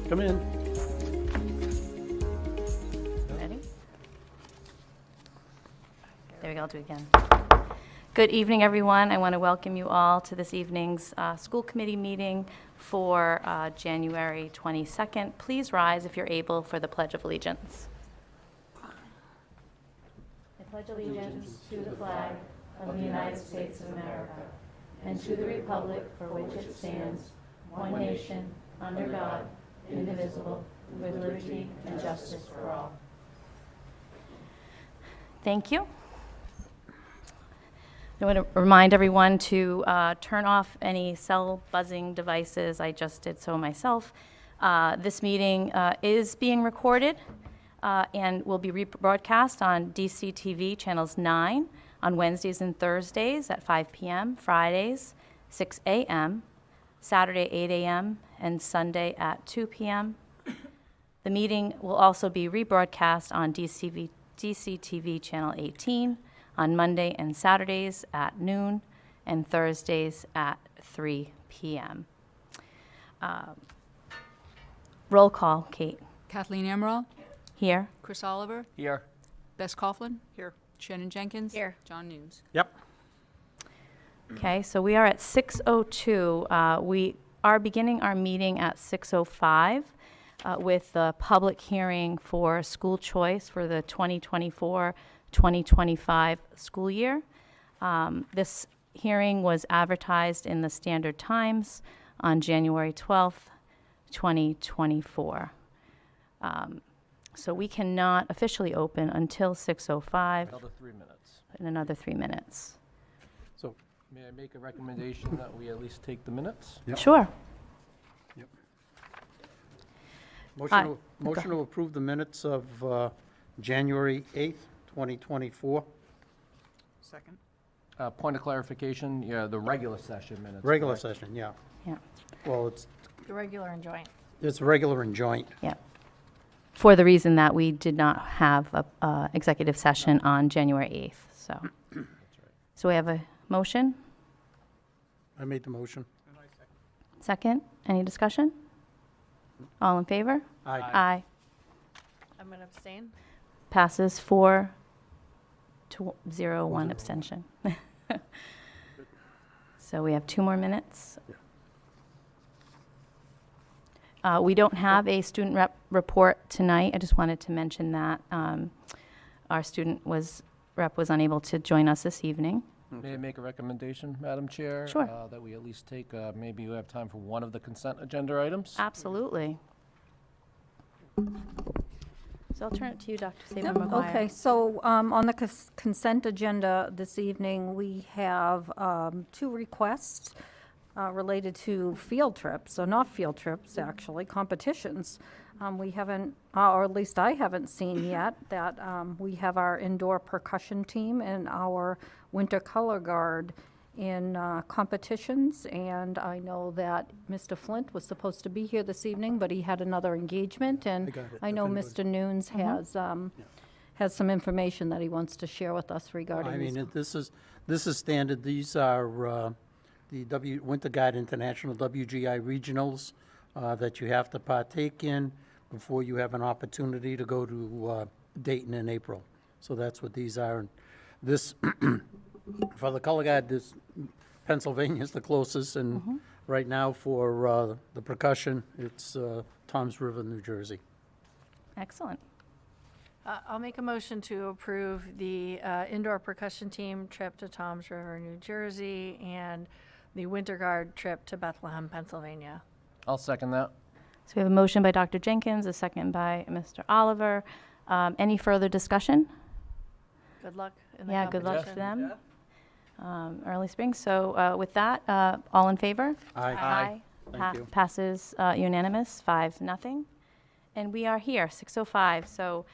Come in. Ready? There we go, I'll do it again. Good evening, everyone. I want to welcome you all to this evening's school committee meeting for January 22nd. Please rise if you're able for the Pledge of Allegiance. I pledge allegiance to the flag of the United States of America and to the republic for which it stands, one nation, under God, indivisible, with liberty and justice for all. Thank you. I want to remind everyone to turn off any cell buzzing devices. I just did so myself. This meeting is being recorded and will be rebroadcast on DCTV channels 9 on Wednesdays and Thursdays at 5 p.m., Fridays 6 a.m., Saturday 8 a.m., and Sunday at 2 p.m. The meeting will also be rebroadcast on DCTV channel 18 on Monday and Saturdays at noon and Thursdays at 3 p.m. Roll call, Kate. Kathleen Amaral. Here. Chris Oliver. Here. Bess Coughlin. Here. Shannon Jenkins. Here. John Nunes. Yep. Okay, so we are at 6:02. We are beginning our meeting at 6:05 with the public hearing for school choice for the 2024-2025 school year. This hearing was advertised in the Standard Times on January 12th, 2024. So we cannot officially open until 6:05 Another 3 minutes. in another 3 minutes. So may I make a recommendation that we at least take the minutes? Yep. Sure. Motion to approve the minutes of January 8th, 2024. Second. Point of clarification, yeah, the regular session minutes. Regular correct? session, yeah. Yeah. Well, it's Regular and joint. regular and joint. Yeah. For the reason that we did not have a executive session on January 8th, so. So we have a motion? I made the motion. Second? Any discussion? All in favor? Aye. Aye. I'm going to abstain. Passes 4-0, 1 abstention. So we have 2 more minutes. We don't have a student rep report tonight. I just wanted to mention that our student rep was unable to join us this evening. May I make a recommendation, Madam Chair? Sure. That we at least take, maybe you have time for one of the consent agenda items? Absolutely. So I'll turn it to you, Dr. Saber-Maguire. Okay, so on the consent agenda this evening, we have 2 requests related to field trips, so not field trips, actually, competitions. We haven't, or at least I haven't seen yet, that we have our indoor percussion team and our winter color guard in competitions, and I know that Mr. Flint was supposed to be here this evening, but he had another engagement, and I got it. I know If anybody- Mr. Nunes has some information that he wants to share with us regarding I these. mean, this is standard. These are the Winter Guard International WGI regionals that you have to partake in before you have an opportunity to go to Dayton in April. So that's what these are. And this, for the color guard, this Pennsylvania's the closest, and right now for the percussion, it's Toms River, New Jersey. Excellent. I'll make a motion to approve the indoor percussion team trip to Toms River, New Jersey, and the Winter Guard trip to Bethlehem, Pennsylvania. I'll second that. So we have a motion by Dr. Jenkins, a second by Mr. Oliver. Any further discussion? Good luck in the Yeah, good luck to competition. them. Early spring. So with that, all in favor? Aye. Thank you. Passes unanimous, 5-0. And we are here, 6:05. So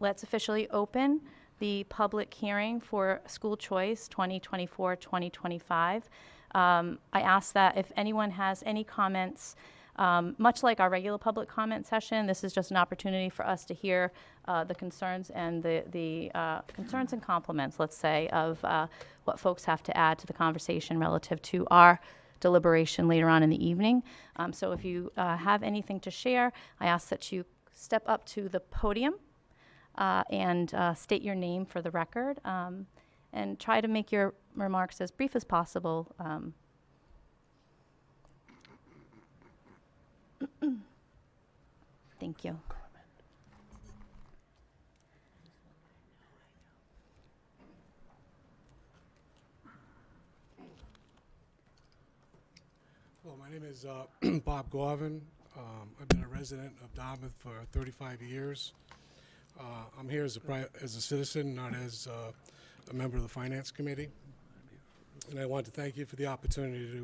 let's officially open the public hearing for school choice 2024-2025. I ask that if anyone has any comments, much like our regular public comment session, this is just an opportunity for us to hear the concerns and the concerns and compliments, let's say, of what folks have to add to the conversation relative to our deliberation later on in the evening. So if you have anything to share, I ask that you step up to the podium and state your name for the record, and try to make your remarks as brief as possible. Thank you. Well, my name is Bob Gorvin. I've been a resident of Dartmouth for 35 years. I'm here as a citizen, not as a member of the Finance Committee. And I want to thank you for the opportunity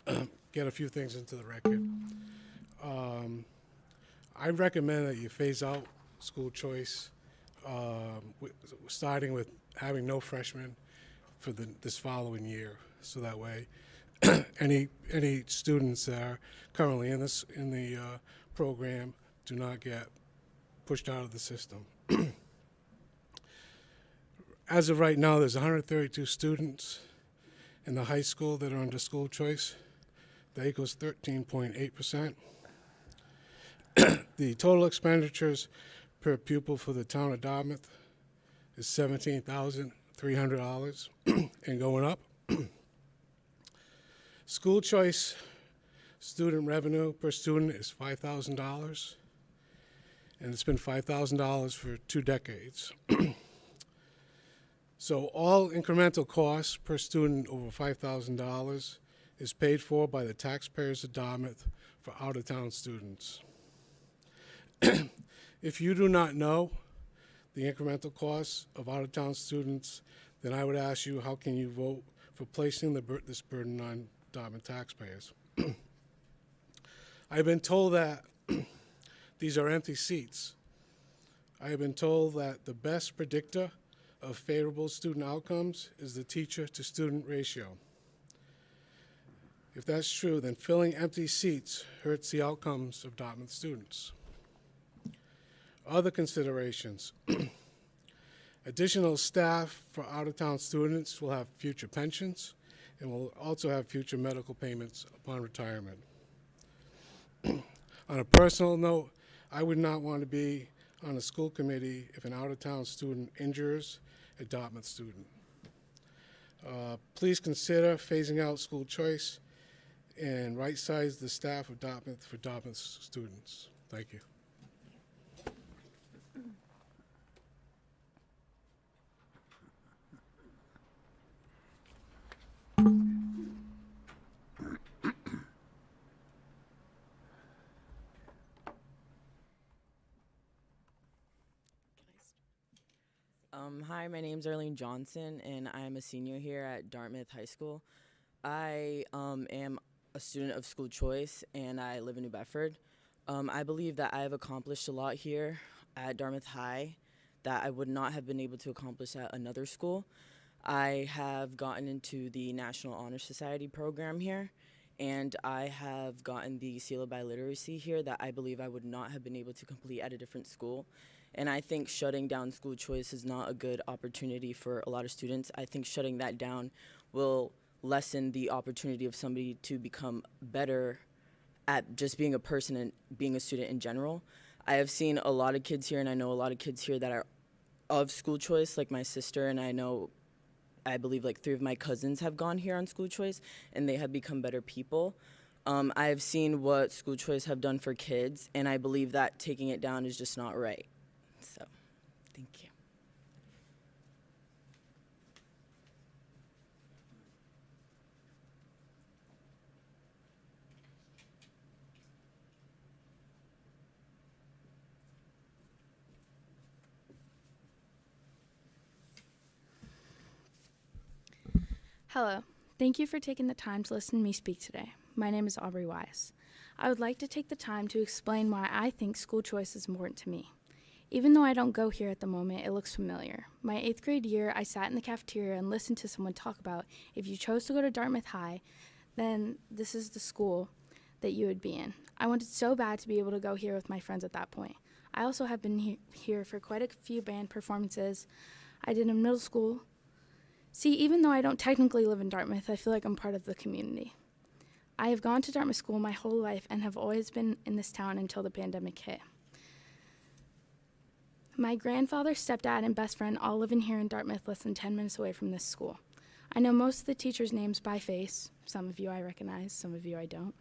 to get a few things into the record. I recommend that you phase out school choice, starting with having no freshmen for this following year, so that way any students that are currently in the program do not get pushed out of the system. As of right now, there's 132 students in the high school that are under school choice. That equals 13.8%. The total expenditures per pupil for the town of Dartmouth is $17,300 and going up. School choice student revenue per student is $5,000, and it's been $5,000 for 2 decades. So all incremental costs per student over $5,000 is paid for by the taxpayers of Dartmouth for out-of-town students. If you do not know the incremental costs of out-of-town students, then I would ask you, how can you vote for placing this burden on Dartmouth taxpayers? I've been told that these are empty seats. I have been told that the best predictor of favorable student outcomes is the teacher-to-student ratio. If that's true, then filling empty seats hurts the outcomes of Dartmouth students. Other considerations. Additional staff for out-of-town students will have future pensions and will also have future medical payments upon retirement. On a personal note, I would not want to be on a school committee if an out-of-town student injures a Dartmouth student. Please consider phasing out school choice and right-size the staff of Dartmouth for Dartmouth students. Thank you. Hi, my name's Arlene Johnson, and I'm a senior here at Dartmouth High School. I am a student of school choice, and I live in New Bedford. I believe that I have accomplished a lot here at Dartmouth High that I would not have been able to accomplish at another school. I have gotten into the National Honor Society program here, and I have gotten the Seal of Biliteracy here that I believe I would not have been able to complete at a different school. And I think shutting down school choice is not a good opportunity for a lot of students. I think shutting that down will lessen the opportunity of somebody to become better at just being a person and being a student in general. I have seen a lot of kids here, and I know a lot of kids here that are of school choice, like my sister, and I believe like 3 of my cousins have gone here on school choice, and they have become better people. I have seen what school choice have done for kids, and I believe that taking it down is just not right. So, thank you. Hello. Thank you for taking the time to listen to me speak today. My name is Aubrey Wise. I would like to take the time to explain why I think school choice is important to me. Even though I don't go here at the moment, it looks familiar. My 8th grade year, I sat in the cafeteria and listened to someone talk about if you chose to go to Dartmouth High, then this is the school that you would be in. I wanted so bad to be able to go here with my friends at that point. I also have been here for quite a few band performances I did in middle school. See, even though I don't technically live in Dartmouth, I feel like I'm part of the community. I have gone to Dartmouth School my whole life and have always been in this town until the pandemic hit. My grandfather, stepdad, and best friend all live in here in Dartmouth, less than 10 minutes away from this school. I know most of the teachers' names by face. Some of you I recognize, some of you I don't.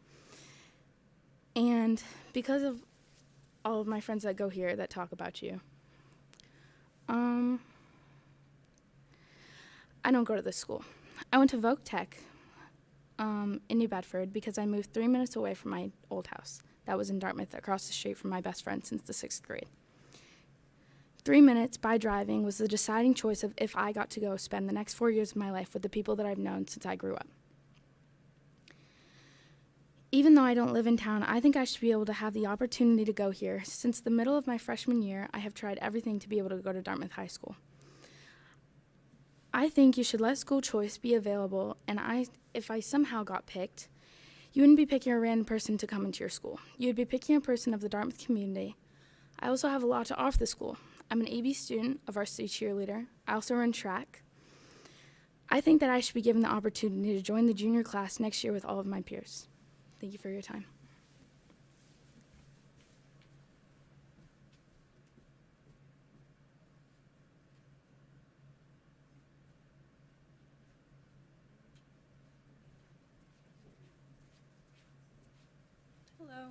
And because of all of my friends that go here that talk about you, I don't go to this school. I went to Voc Tech in New Bedford because I moved 3 minutes away from my old house. That was in Dartmouth, across the street from my best friend since the 6th grade. 3 minutes by driving was the deciding choice of if I got to go spend the next 4 years of my life with the people that I've known since I grew up. Even though I don't live in town, I think I should be able to have the opportunity to go here. Since the middle of my freshman year, I have tried everything to be able to go to Dartmouth High School. I think you should let school choice be available, and if I somehow got picked, you wouldn't be picking a random person to come into your school. You would be picking a person of the Dartmouth community. I also have a lot to offer the school. I'm an AB student, a varsity cheerleader. I also run track. I think that I should be given the opportunity to join the junior class next year with all of my peers. Thank you for your time. Hello.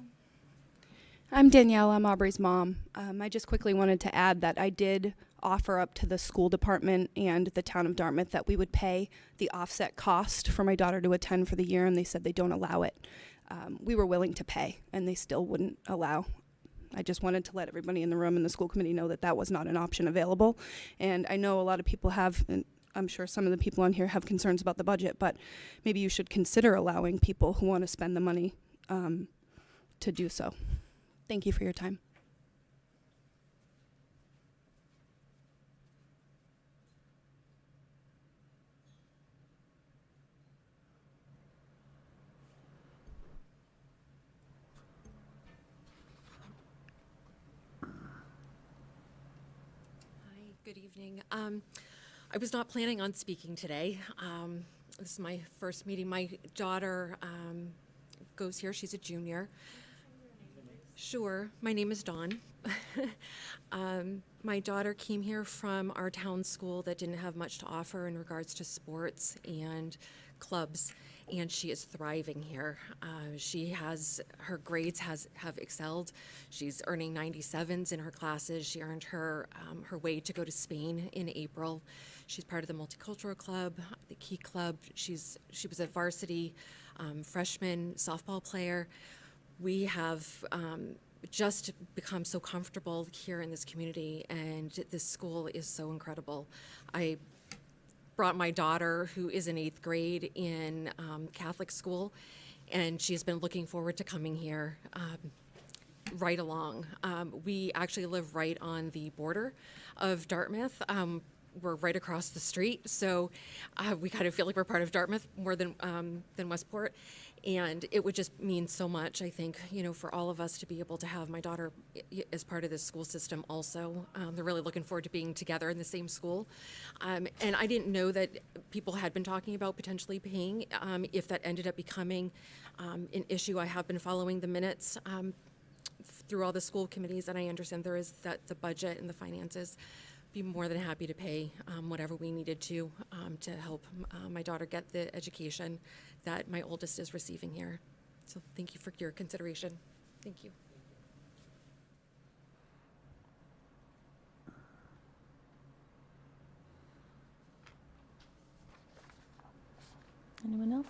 I'm Danielle. I'm Aubrey's mom. I just quickly wanted to add that I did offer up to the school department and the town of Dartmouth that we would pay the offset cost for my daughter to attend for the year, and they said they don't allow it. We were willing to pay, and they still wouldn't allow. I just wanted to let everybody in the room and the school committee know that that was not an option available. And I know a lot of people have, and I'm sure some of the people on here have concerns about the budget, but maybe you should consider allowing people who want to spend the money to do so. Thank you for your time. Hi, good evening. I was not planning on speaking today. This is my first meeting. My daughter goes here. She's a junior. Sure. My name is Dawn. My daughter came here from our town school that didn't have much to offer in regards to sports and clubs, and she is thriving here. Her grades have excelled. She's earning 97s in her classes. She earned her way to go to Spain in April. She's part of the multicultural club, the Key Club. She was a varsity freshman softball player. We have just become so comfortable here in this community, and this school is so incredible. I brought my daughter, who is in 8th grade in Catholic school, and she's been looking forward to coming here right along. We actually live right on the border of Dartmouth. We're right across the street, so we kind of feel like we're part of Dartmouth more than Westport. And it would just mean so much, I think, for all of us to be able to have my daughter as part of this school system also. They're really looking forward to being together in the same school. And I didn't know that people had been talking about potentially paying. If that ended up becoming an issue, I have been following the minutes through all the school committees, and I understand there is the budget and the finances. Be more than happy to pay whatever we needed to help my daughter get the education that my oldest is receiving here. So thank you for your consideration. Thank you. Anyone else?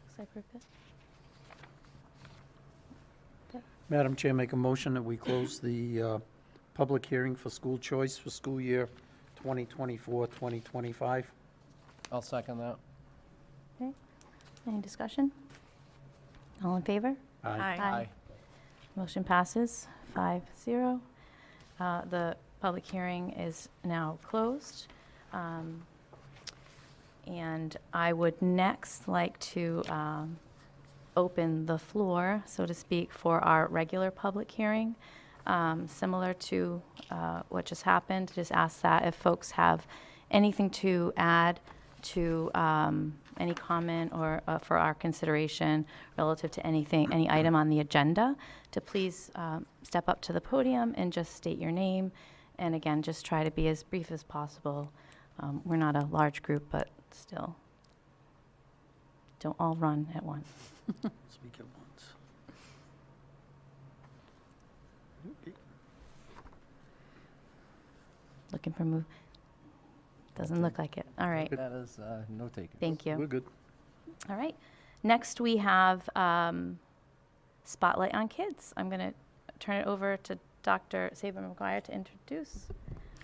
Looks like we're good. Madam Chair, make a motion that we close the public hearing for school choice for school year 2024-2025. I'll second that. Okay. Any discussion? All in favor? Aye. Motion passes 5-0. The public hearing is now closed. And I would next like to open the floor, so to speak, for our regular public hearing. Similar to what just happened, just ask that if folks have anything to add to any comment or for our consideration relative to anything, any item on the agenda, to please step up to the podium and just state your name. And again, just try to be as brief as possible. We're not a large group, but still, don't all run at once. Speak at once. Okay. Looking for move. Doesn't look like it. All right. That is no taken. Thank you. We're good. All right. Next, we have Spotlight on Kids. I'm going to turn it over to Dr. Saber McGuire to introduce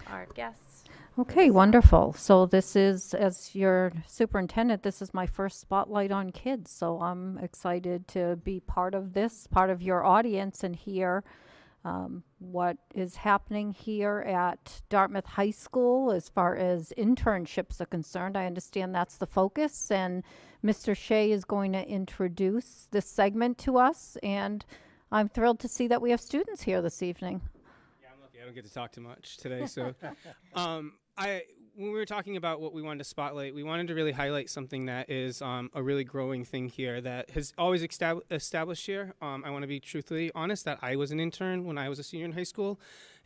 our guests. Okay, wonderful. So this is, as your superintendent, this is my first Spotlight on Kids. So I'm excited to be part of this, part of your audience, and hear what is happening here at Dartmouth High School as far as internships are concerned. I understand that's the focus, and Mr. Shea is going to introduce this segment to us, and I'm thrilled to see that we have students here this evening. Yeah, I'm lucky. I don't get to talk too much today. So, when we were talking about what we wanted to spotlight, we wanted to really highlight something that is a really growing thing here that has always established here. I want to be truthfully honest that I was an intern when I was a senior in high school.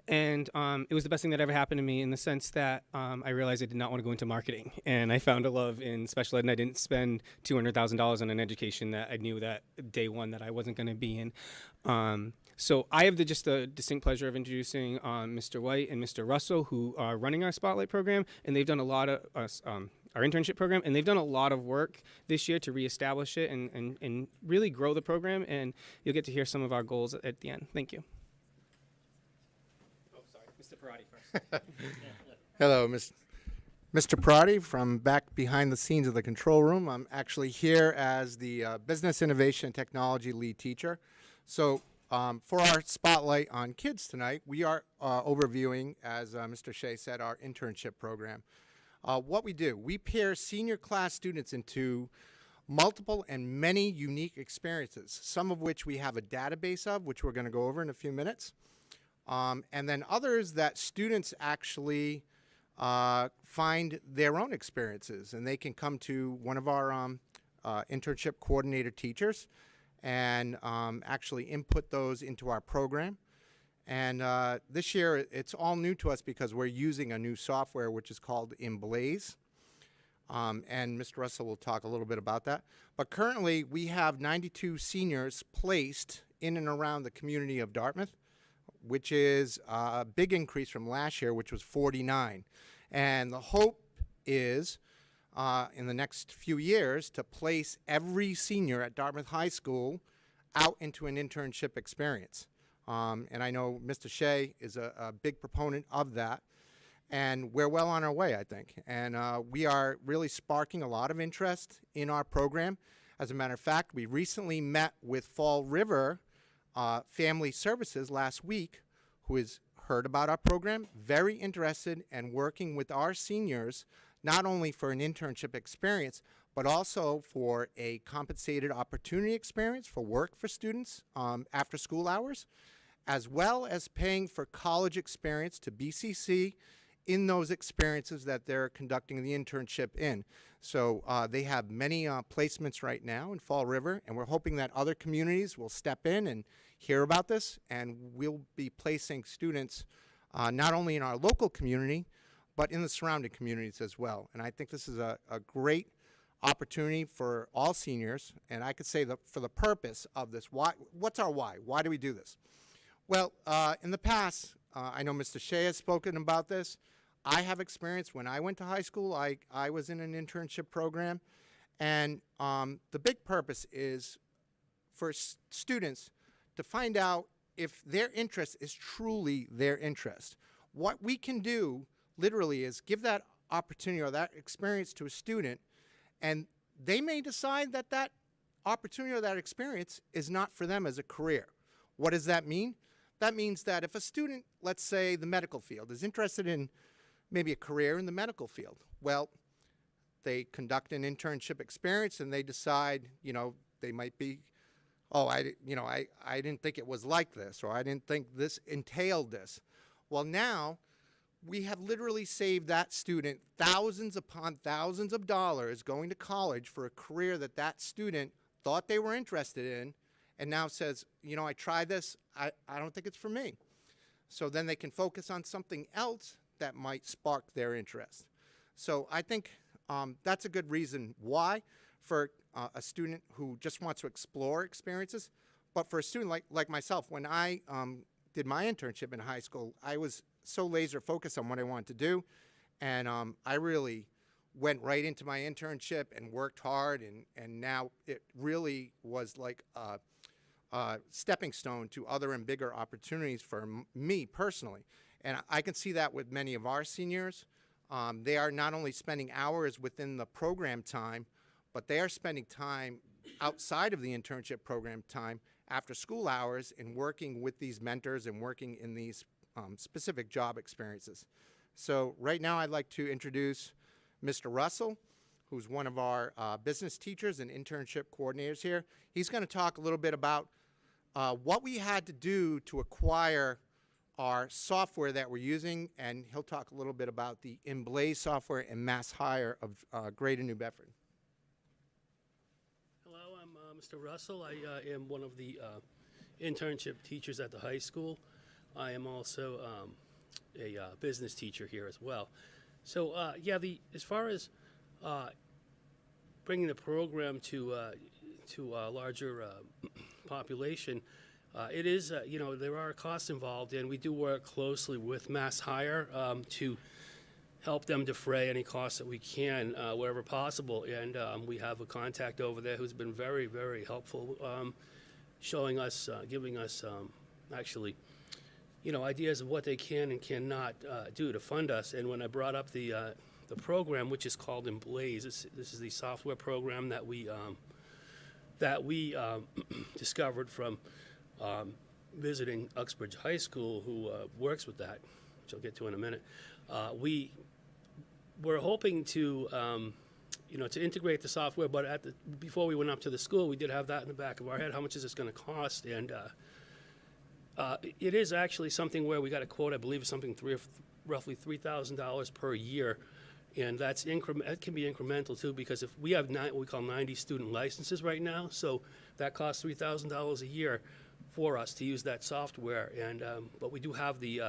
And it was the best thing that ever happened to me in the sense that I realized I did not want to go into marketing. And I found a love in special ed, and I didn't spend $200,000 on an education that I knew that day one that I wasn't going to be in. So I have the distinct pleasure of introducing Mr. White and Mr. Russell, who are running our Spotlight program, and they've done a lot of our internship program, and they've done a lot of work this year to reestablish it and really grow the program. And you'll get to hear some of our goals at the end. Thank you. Mr. Parati first. Hello, Mr. Parati from back behind the scenes of the control room. I'm actually here as the Business Innovation and Technology Lead Teacher. So for our Spotlight on Kids tonight, we are overviewing, as Mr. Shea said, our internship program. What we do, we pair senior class students into multiple and many unique experiences, some of which we have a database of, which we're going to go over in a few minutes. And then others that students actually find their own experiences, and they can come to one of our internship coordinator teachers and actually input those into our program. And this year it's all new to us because we're using a new software which is called Emblaze. And Mr. Russell will talk a little bit about that. But currently we have 92 seniors placed in and around the community of Dartmouth, which is a big increase from last year, which was 49. And the hope is, in the next few years, to place every senior at Dartmouth High School out into an internship experience. And I know Mr. Shea is a big proponent of that. And we're well on our way, I think. And we are really sparking a lot of interest in our program. As a matter of fact, we recently met with Fall River Family Services last week, who has heard about our program, very interested and working with our seniors, not only for an internship experience, but also for a compensated opportunity experience for work for students after school hours, as well as paying for college experience to BCC in those experiences that they're conducting the internship in. So they have many placements right now in Fall River, and we're hoping that other communities will step in and hear about this, and we'll be placing students not only in our local community, but in the surrounding communities as well. And I think this is a great opportunity for all seniors, and I could say that for the purpose of this, what's our why? Why do we do this? Well, in the past, I know Mr. Shea has spoken about this. I have experience when I went to high school. I was in an internship program, and the big purpose is for students to find out if their interest is truly their interest. What we can do literally is give that opportunity or that experience to a student, and they may decide that that opportunity or that experience is not for them as a career. What does that mean? That means that if a student, let's say the medical field, is interested in maybe a career in the medical field, well, they conduct an internship experience and they decide, they might be, oh, I didn't think it was like this, or I didn't think this entailed this. Well, now we have literally saved that student thousands upon thousands of dollars going to college for a career that that student thought they were interested in, and now says, you know, I tried this, I don't think it's for me. So then they can focus on something else that might spark their interest. So I think that's a good reason why for a student who just wants to explore experiences. But for a student like myself, when I did my internship in high school, I was so laser focused on what I wanted to do, and I really went right into my internship and worked hard, and now it really was like a stepping stone to other and bigger opportunities for me personally. And I can see that with many of our seniors. They are not only spending hours within the program time, but they are spending time outside of the internship program time after school hours in working with these mentors and working in these specific job experiences. So right now I'd like to introduce Mr. Russell, who's one of our business teachers and internship coordinators here. He's going to talk a little bit about what we had to do to acquire our software that we're using, and he'll talk a little bit about the Emblaze software and mass hire of Greater New Bedford. Hello, I'm Mr. Russell. I am one of the internship teachers at the high school. I am also a business teacher here as well. So yeah, as far as bringing the program to a larger population, it is, you know, there are costs involved, and we do work closely with Mass Hire to help them defray any costs that we can wherever possible. And we have a contact over there who's been very, very helpful, showing us, giving us actually, you know, ideas of what they can and cannot do to fund us. And when I brought up the program, which is called Emblaze, this is the software program that we discovered from visiting Uxbridge High School, who works with that, which I'll get to in a minute. We're hoping to, you know, to integrate the software, but before we went up to the school, we did have that in the back of our head. How much is this going to cost? And it is actually something where we got a quote, I believe, is something roughly $3,000 per year. And that's it can be incremental too, because if we have what we call 90 student licenses right now, so that costs $3,000 a year for us to use that software. And but we do have the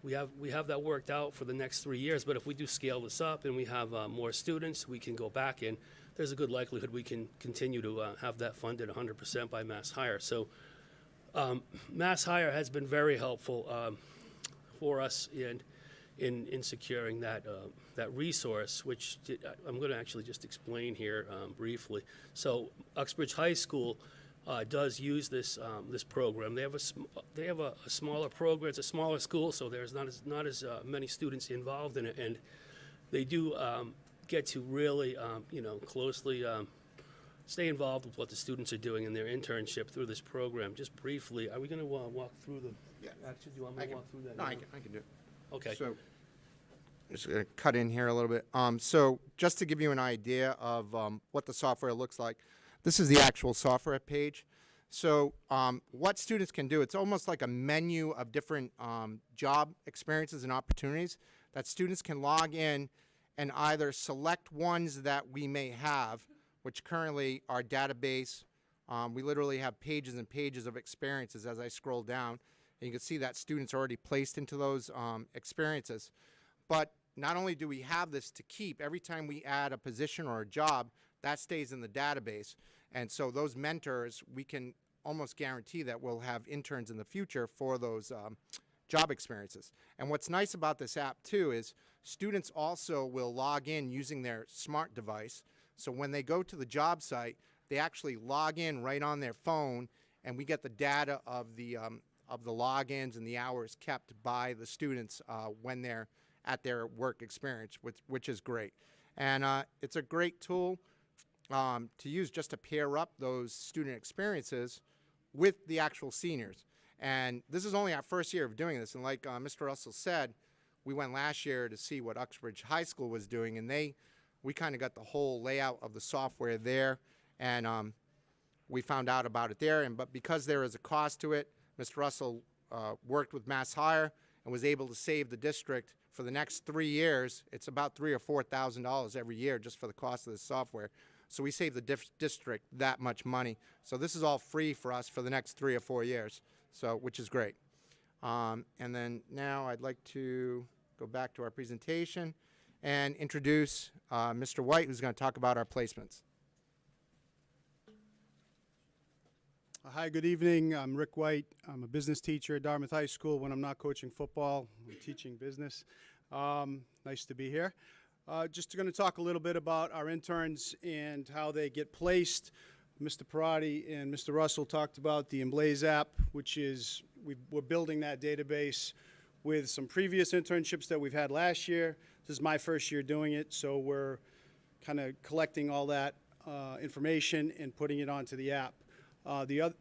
we have that worked out for the next 3 years. But if we do scale this up and we have more students, we can go back in. There's a good likelihood we can continue to have that funded 100% by Mass Hire. So Mass Hire has been very helpful for us in securing that resource, which I'm going to actually just explain here briefly. So Uxbridge High School does use this program. They have a smaller program. It's a smaller school, so there's not as many students involved in it, and they do get to really you know, closely stay involved with what the students are doing in their internship through this program. Just briefly, are we going to walk through the? Yeah. Actually, do you want me to walk through that? No, now? I can do it. Okay. So, just going to cut in here a little bit. So just to give you an idea of what the software looks like, this is the actual software page. So what students can do, it's almost like a menu of different job experiences and opportunities that students can log in and either select ones that we may have, which currently our database, we literally have pages and pages of experiences as I scroll down. And you can see that students are already placed into those experiences. But not only do we have this to keep, every time we add a position or a job, that stays in the database. And so those mentors, we can almost guarantee that we'll have interns in the future for those job experiences. And what's nice about this app, too, is students also will log in using their smart device. So when they go to the job site, they actually log in right on their phone, and we get the data of the logins and the hours kept by the students when they're at their work experience, which is great. And it's a great tool to use just to pair up those student experiences with the actual seniors. And this is only our first year of doing this. And like Mr. Russell said, we went last year to see what Uxbridge High School was doing, and we kind of got the whole layout of the software there, and we found out about it there. But because there is a cost to it, Mr. Russell worked with Mass Hire and was able to save the district for the next 3 years, it's about $3,000 or $4,000 every year just for the cost of the software. So we save the district that much money. So this is all free for us for the next 3 or 4 years, so which is great. And then now I'd like to go back to our presentation and introduce Mr. White, who's going to talk about our placements. Hi, good evening. I'm Rick White. I'm a business teacher at Dartmouth High School. When I'm not coaching football, I'm teaching business. Nice to be here. Just going to talk a little bit about our interns and how they get placed. Mr. Parati and Mr. Russell talked about the Emblaze app, which is, we're building that database with some previous internships that we've had last year. This is my first year doing it, so we're kind of collecting all that information and putting it onto the app.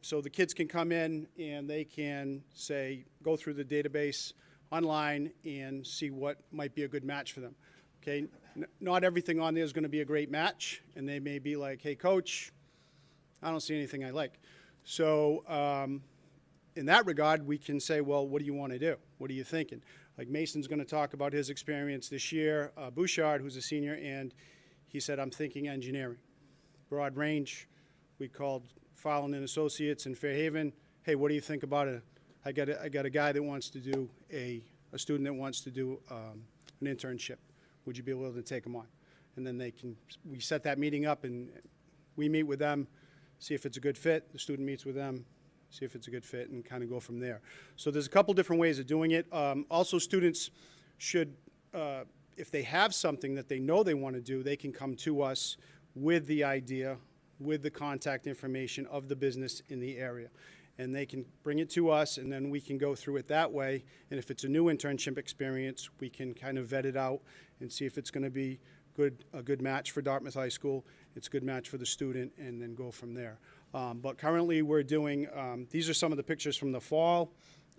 So the kids can come in and they can say, go through the database online and see what might be a good match for them. Okay, not everything on there is going to be a great match, and they may be like, hey, coach, I don't see anything I like. So in that regard, we can say, well, what do you want to do? What are you thinking? Like Mason's going to talk about his experience this year. Bouchard, who's a senior, and he said, I'm thinking engineering. Broad range. We called Fowlin and Associates in Fairhaven. Hey, what do you think about it? I got a guy that wants to do a student that wants to do an internship. Would you be willing to take him on? And then we set that meeting up and we meet with them, see if it's a good fit. The student meets with them, see if it's a good fit, and kind of go from there. So there's a couple different ways of doing it. Also, students should, if they have something that they know they want to do, they can come to us with the idea, with the contact information of the business in the area. And they can bring it to us, and then we can go through it that way. And if it's a new internship experience, we can kind of vet it out and see if it's going to be a good match for Dartmouth High School, it's a good match for the student, and then go from there. But currently we're doing, these are some of the pictures from the fall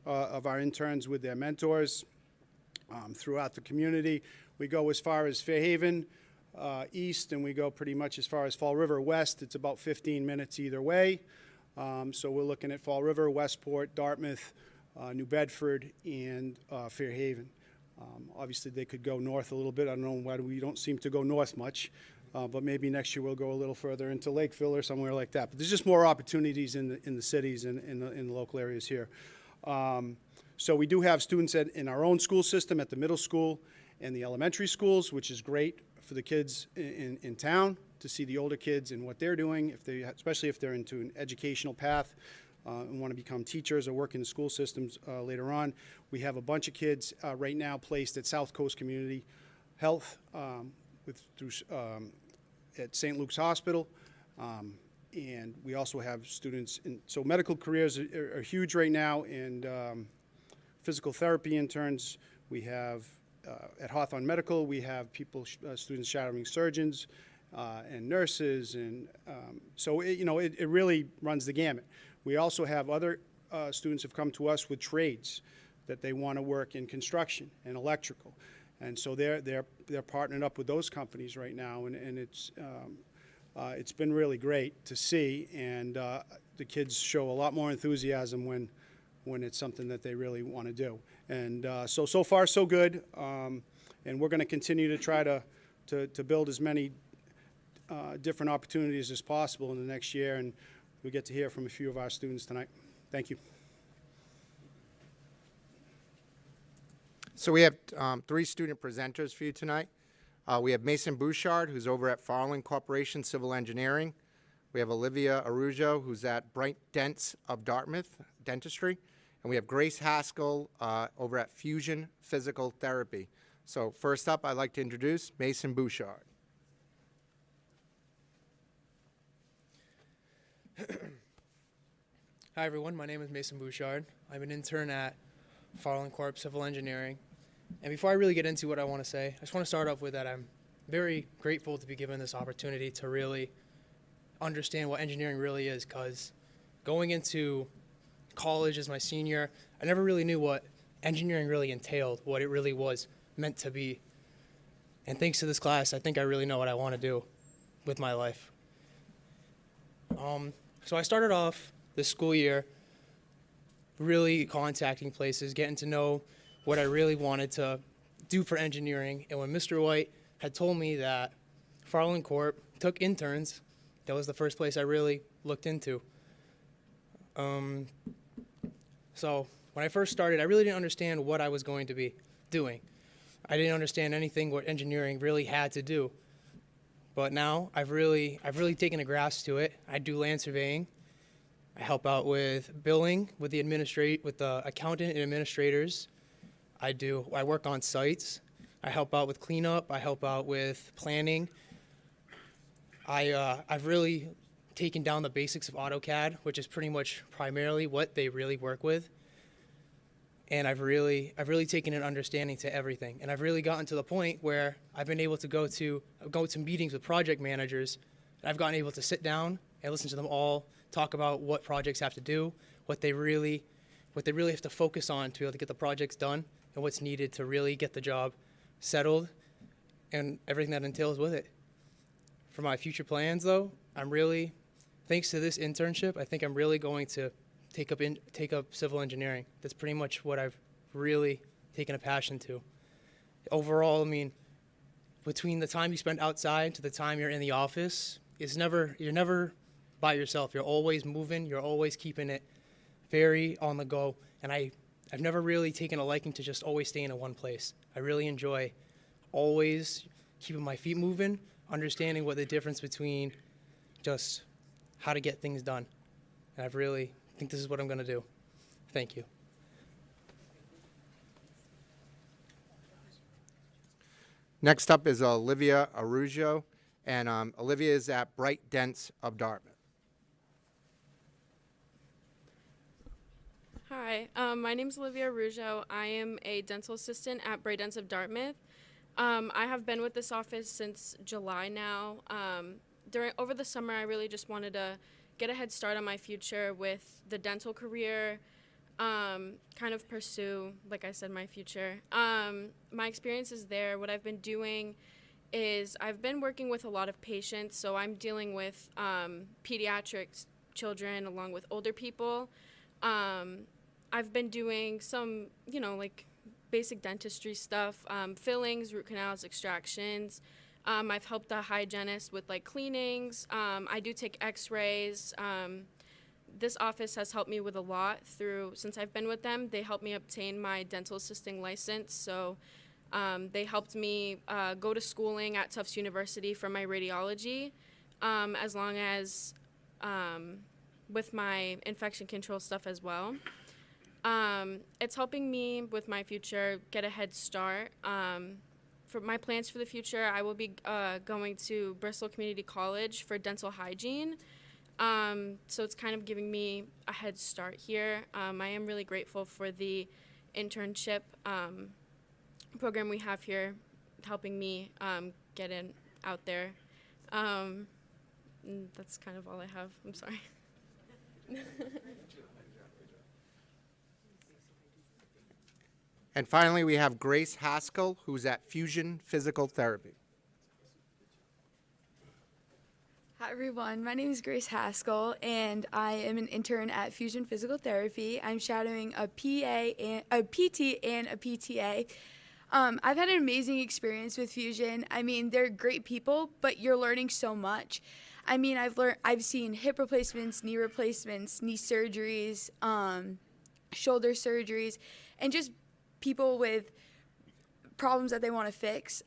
of our interns with their mentors throughout the community. We go as far as Fairhaven, east, and we go pretty much as far as Fall River west. It's about 15 minutes either way. So we're looking at Fall River, Westport, Dartmouth, New Bedford, and Fairhaven. Obviously, they could go north a little bit. I don't know why we don't seem to go north much, but maybe next year we'll go a little further into Lakeville or somewhere like that. But there's just more opportunities in the cities and in the local areas here. So we do have students in our own school system at the middle school and the elementary schools, which is great for the kids in town to see the older kids and what they're doing, especially if they're into an educational path and want to become teachers or work in the school systems later on. We have a bunch of kids right now placed at South Coast Community Health at St. Luke's Hospital. And we also have students so medical careers are huge right now, and physical therapy interns. We have at Hawthorne Medical, we have students shadowing surgeons and nurses, and so it really runs the gamut. We also have other students have come to us with trades that they want to work in construction and electrical, and so they're partnering up with those companies right now, and it's been really great to see, and the kids show a lot more enthusiasm when it's something that they really want to do. And so far so good, and we're going to continue to try to build as many different opportunities as possible in the next year, and we get to hear from a few of our students tonight. Thank you. So we have 3 student presenters for you tonight. We have Mason Bouchard, who's over at Farland Corporation Civil Engineering. We have Olivia Arujo, who's at Bright Dents of Dartmouth Dentistry. And we have Grace Haskell over at Fusion Physical Therapy. So first up, I'd like to introduce Mason Bouchard. Hi everyone, my name is Mason Bouchard. I'm an intern at Farland Corp Civil Engineering. And before I really get into what I want to say, I just want to start off with that I'm very grateful to be given this opportunity to really understand what engineering really is, because going into college as my senior, I never really knew what engineering really entailed, what it really was meant to be. And thanks to this class, I think I really know what I want to do with my life. So I started off this school year really contacting places, getting to know what I really wanted to do for engineering. And when Mr. White had told me that Farland Corp took interns, that was the first place I really looked into. So when I first started, I really didn't understand what I was going to be doing. I didn't understand anything what engineering really had to do. But now I've really taken a grasp to it. I do land surveying. I help out with billing with the accountant and administrators. I work on sites. I help out with cleanup. I help out with planning. I've really taken down the basics of AutoCAD, which is pretty much primarily what they really work with. And I've really taken an understanding to everything. And I've really gotten to the point where I've been able to go to meetings with project managers. And I've gotten able to sit down and listen to them all talk about what projects have to do, what they really have to focus on to be able to get the projects done, and what's needed to really get the job settled, and everything that entails with it. For my future plans, though, thanks to this internship, I think I'm really going to take up civil engineering. That's pretty much what I've really taken a passion to. Overall, I mean, between the time you spend outside to the time you're in the office, you're never by yourself. You're always moving. You're always keeping it very on the go. And I've never really taken a liking to just always staying in one place. I really enjoy always keeping my feet moving, understanding what the difference between just how to get things done. And I really think this is what I'm going to do. Thank you. Next up is Olivia Arujo, and Olivia is at Bright Dents of Dartmouth. Hi, my name is Olivia Arujo. I am a dental assistant at Bright Dents of Dartmouth. I have been with this office since July now. Over the summer, I really just wanted to get a head start on my future with the dental career, kind of pursue, like I said, my future. My experience is there. What I've been doing is I've been working with a lot of patients, so I'm dealing with pediatric children along with older people. I've been doing some, like basic dentistry stuff, fillings, root canals, extractions. I've helped the hygienist with like cleanings. I do take x-rays. This office has helped me with a lot since I've been with them. They helped me obtain my dental assisting license. So they helped me go to schooling at Tufts University for my radiology, as long as with my infection control stuff as well. It's helping me with my future get a head start. For my plans for the future, I will be going to Bristol Community College for dental hygiene. So it's kind of giving me a head start here. I am really grateful for the internship program we have here, helping me get out there. That's kind of all I have. I'm sorry. And finally, we have Grace Haskell, who's at Fusion Physical Therapy. Hi everyone, my name is Grace Haskell and I am an intern at Fusion Physical Therapy. I'm shadowing a PT and a PTA. I've had an amazing experience with Fusion. I mean, they're great people, but you're learning so much. I mean, I've seen hip replacements, knee surgeries, shoulder surgeries, and just people with problems that they want to fix.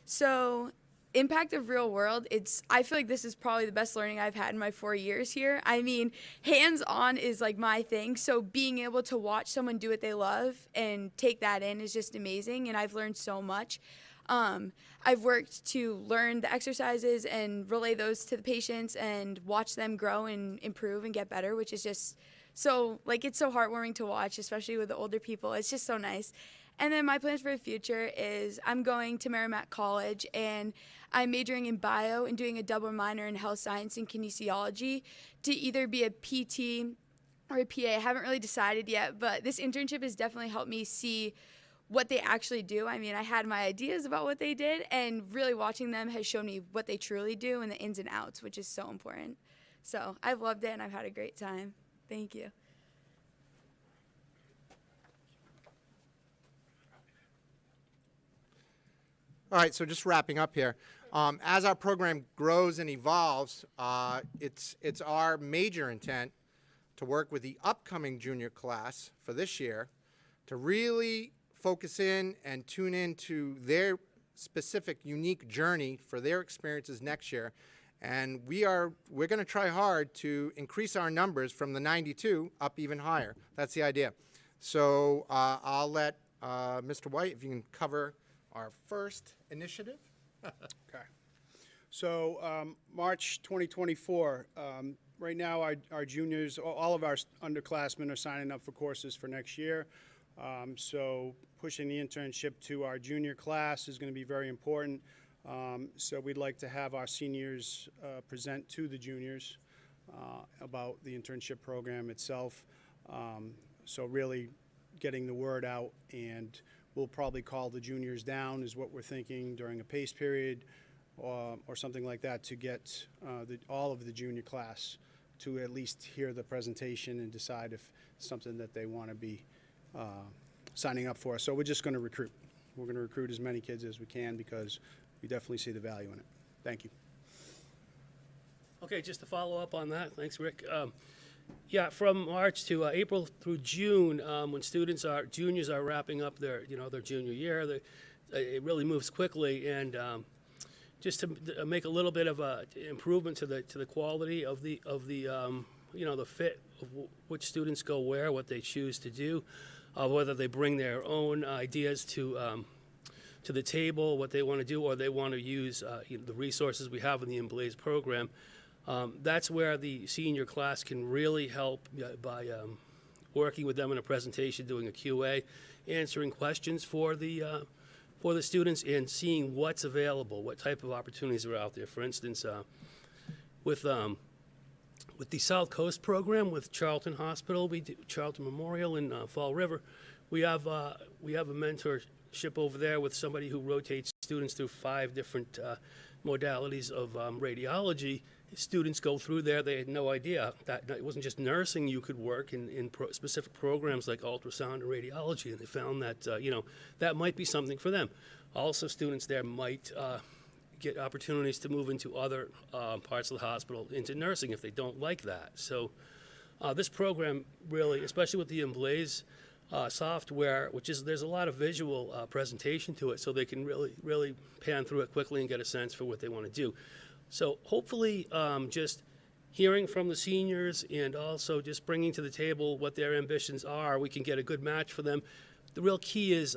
So impact of real world, I feel like this is probably the best learning I've had in my 4 years here. I mean, hands-on is like my thing, so being able to watch someone do what they love and take that in is just amazing, and I've learned so much. I've worked to learn the exercises and relay those to the patients and watch them grow and improve and get better, which is just so, like, it's so heartwarming to watch, especially with the older people. It's just so nice. And then my plans for the future is I'm going to Merrimack College, and I'm majoring in bio and doing a double minor in health science and kinesiology to either be a PT or a PA. I haven't really decided yet, but this internship has definitely helped me see what they actually do. I mean, I had my ideas about what they did, and really watching them has shown me what they truly do and the ins and outs, which is so important. So I've loved it, and I've had a great time. Thank you. All right, so just wrapping up here. As our program grows and evolves, it's our major intent to work with the upcoming junior class for this year to really focus in and tune into their specific unique journey for their experiences next year. And we're going to try hard to increase our numbers from the 92 up even higher. That's the idea. So I'll let Mr. White, if you can cover our first initiative. Okay. So March 2024, right now our juniors, all of our underclassmen are signing up for courses for next year. So pushing the internship to our junior class is going to be very important. So we'd like to have our seniors present to the juniors about the internship program itself. So really getting the word out, and we'll probably call the juniors down is what we're thinking during a PACE period or something like that to get all of the junior class to at least hear the presentation and decide if it's something that they want to be signing up for. So we're just going to recruit. We're going to recruit as many kids as we can because we definitely see the value in it. Thank you. Okay, just to follow up on that, thanks, Rick. Yeah, from March to April through June, when juniors are wrapping up their junior year, it really moves quickly, and just to make a little bit of a improvement to the quality of the fit of which students go where, what they choose to do, whether they bring their own ideas to the table, what they want to do, or they want to use the resources we have in the Emblaze program. That's where the senior class can really help by working with them in a presentation, doing a QA, answering questions for the students, and seeing what's available, what type of opportunities are out there. For instance, with the South Coast program with Charlton Hospital, we do Charlton Memorial in Fall River. We have a mentorship over there with somebody who rotates students through 5 different modalities of radiology. Students go through there. They had no idea that it wasn't just nursing you could work in specific programs like ultrasound and radiology, and they found that that might be something for them. Also, students there might get opportunities to move into other parts of the hospital, into nursing, if they don't like that. So this program really, especially with the Emblaze software, there's a lot of visual presentation to it, so they can really pan through it quickly and get a sense for what they want to do. So hopefully just hearing from the seniors and also just bringing to the table what their ambitions are, we can get a good match for them. The real key is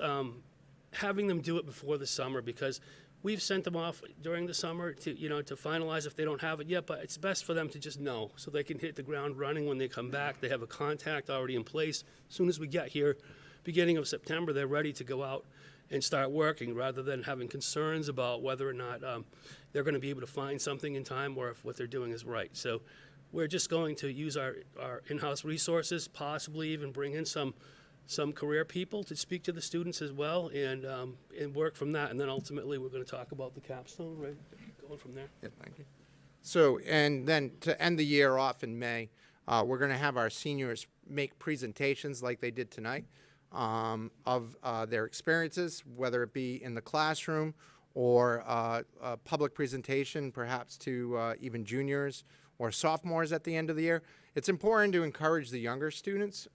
having them do it before the summer, because we've sent them off during the summer to finalize if they don't have it yet, but it's best for them to just know so they can hit the ground running when they come back. They have a contact already in place. As soon as we get here, beginning of September, they're ready to go out and start working, rather than having concerns about whether or not they're going to be able to find something in time or if what they're doing is right. So we're just going to use our in-house resources, possibly even bring in some career people to speak to the students as well, and work from that. And then ultimately we're going to talk about the capstone, right? Going from there. Yeah, thank you. So, and then to end the year off in May, we're going to have our seniors make presentations like they did tonight of their experiences, whether it be in the classroom or a public presentation, perhaps to even juniors or sophomores at the end of the year. It's important to encourage the younger students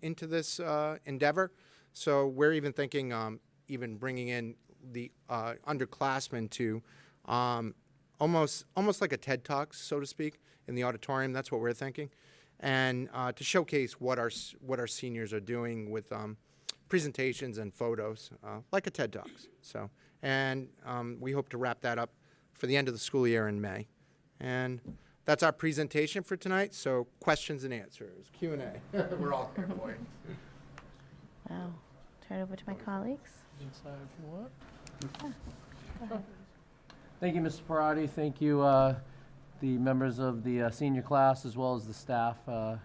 into this endeavor. So we're even thinking even bringing in the underclassmen to almost like a TED Talks, so to speak, in the auditorium. That's what we're thinking, and to showcase what our seniors are doing with presentations and photos, like a TED Talks. So, and we hope to wrap that up for the end of the school year in May. And that's our presentation for tonight. So questions and answers, Q&A. We're all here for you. Wow. Turn it over to my colleagues. Inside if you want. Thank you, Mr. Parati. Thank you, the members of the senior class, as well as the staff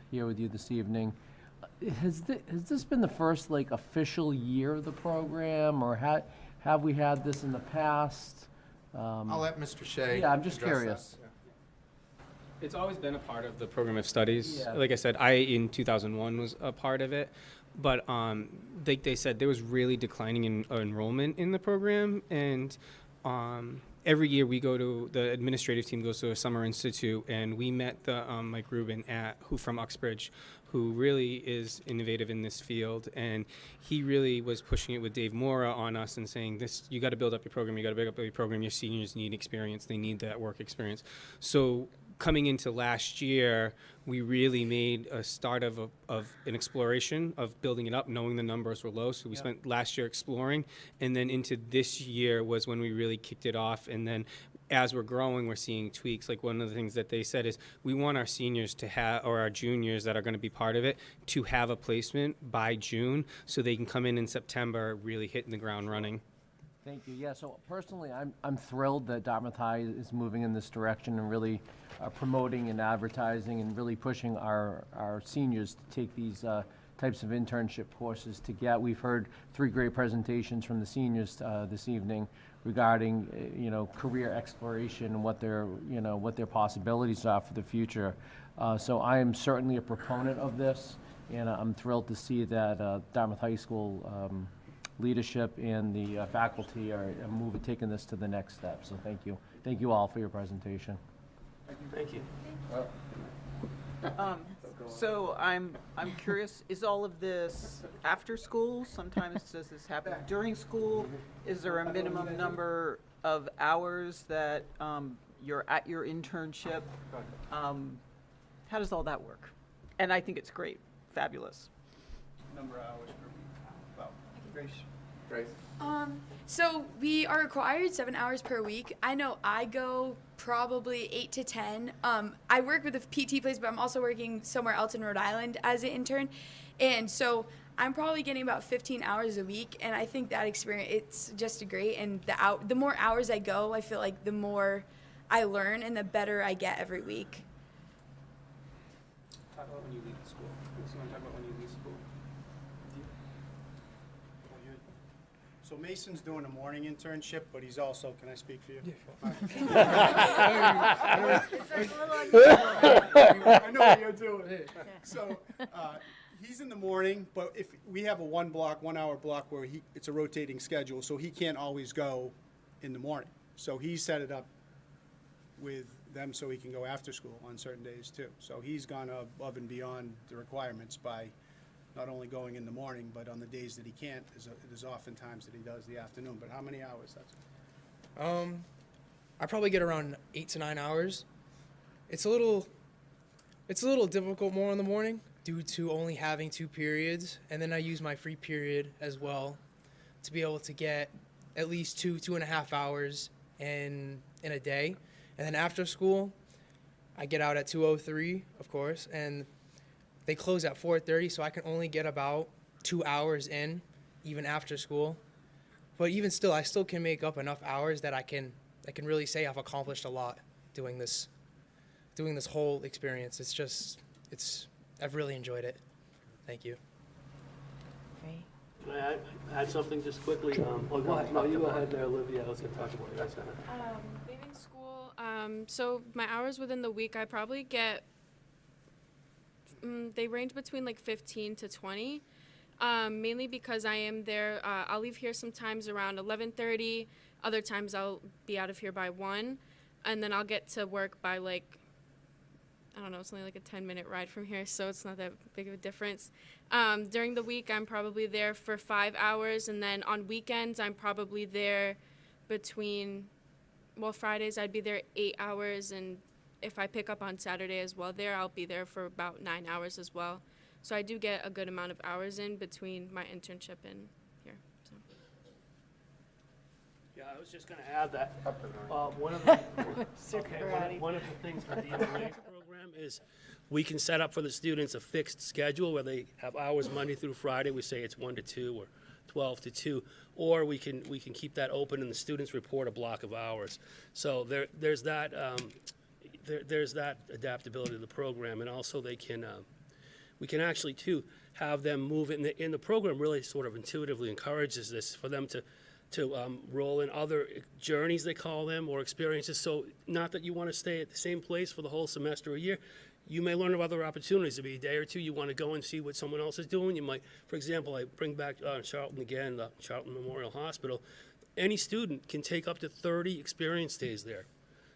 here with you this evening. Has this been the first official year of the program, or have we had this in the past? I'll let Mr. Shea. Yeah, I'm just curious. That. It's always been a part of the program of studies. Yeah. Like I said, I in 2001 was a part of it, but they said there was really declining in enrollment in the program, and every year we go to, the administrative team goes to a summer institute, and we met the Mike Rubin who from Uxbridge, who really is innovative in this field, and he really was pushing it with Dave Mora on us and saying, this, you got to build up your program, you got to build up your program, your seniors need experience, they need that work experience. So coming into last year, we really made a start of an exploration of building it up, knowing the numbers were low. So we spent last year exploring, and then into this year was when we really kicked it off. And then as we're growing, we're seeing tweaks. Like one of the things that they said is we want our seniors to have, or our juniors that are going to be part of it, to have a placement by June so they can come in September really hitting the ground running. Thank you. Yeah, so personally, I'm thrilled that Dartmouth High is moving in this direction and really promoting and advertising and really pushing our seniors to take these types of internship courses to get. We've heard 3 great presentations from the seniors this evening regarding, career exploration and what their possibilities are for the future. So I am certainly a proponent of this, and I'm thrilled to see that Dartmouth High School leadership and the faculty are taking this to the next step. So thank you. Thank you all for your presentation. Thank you. So I'm curious, is all of this after school? Sometimes does this happen during school? Is there a minimum number of hours that you're at your internship? How does all that work? And I think it's great, fabulous. Number of hours per week. Wow. Grace. So we are required 7 hours per week. I know I go probably 8 to 10. I work with a PT place, but I'm also working somewhere else in Rhode Island as an intern. And so I'm probably getting about 15 hours a week, and I think that experience, it's just great. And the more hours I go, I feel like the more I learn and the better I get every week. Talk about when you leave school. So want to talk about when you leave school? So Mason's doing a morning internship, but he's also, can I speak for you? I know what you're doing. So he's in the morning, but if we have a 1 hour block where it's a rotating schedule, so he can't always go in the morning. So he set it up with them so he can go after school on certain days too. So he's gone above and beyond the requirements by not only going in the morning, but on the days that he can't, there's often times that he does the afternoon. But how many hours? I probably get around 8 to 9 hours. It's a little difficult more in the morning due to only having 2 periods, and then I use my free period as well to be able to get at least 2.5 hours in a day. And then after school, I get out at 2:03, of course, and they close at 4:30, so I can only get about 2 hours in, even after school. But even still, I still can make up enough hours that I can really say I've accomplished a lot doing this whole experience. I've really enjoyed it. Thank you. Great. Can I add something just quickly? No, you go ahead there, Olivia. I was going to talk about that. Leaving school, so my hours within the week, I probably get, they range between like 15 to 20, mainly because I am there. I'll leave here sometimes around 11:30. Other times I'll be out of here by 1, and then I'll get to work by like, I don't know, it's only like a 10-minute ride from here, so it's not that big of a difference. During the week, I'm probably there for 5 hours, and then on weekends, I'm probably there between, well, Fridays, I'd be there 8 hours, and if I pick up on Saturday as well there, I'll be there for about 9 hours as well. So I do get a good amount of hours in between my internship and here. So. Yeah, I was just going to add that one of the things with the MLA program is we can set up for the students a fixed schedule where they have hours Monday through Friday. We say it's 1 to 2 or 12 to 2, or we can keep that open and the students report a block of hours. So there's that adaptability to the program, and also they can we can actually too have them move in the program. Really sort of intuitively encourages this for them to roll in other journeys, they call them, or experiences. So not that you want to stay at the same place for the whole semester or year. You may learn of other opportunities. It'll be a day or two. You want to go and see what someone else is doing. You might, for example, I bring back Charlton again, the Charlton Memorial Hospital. any student can take up to 30 experience days there.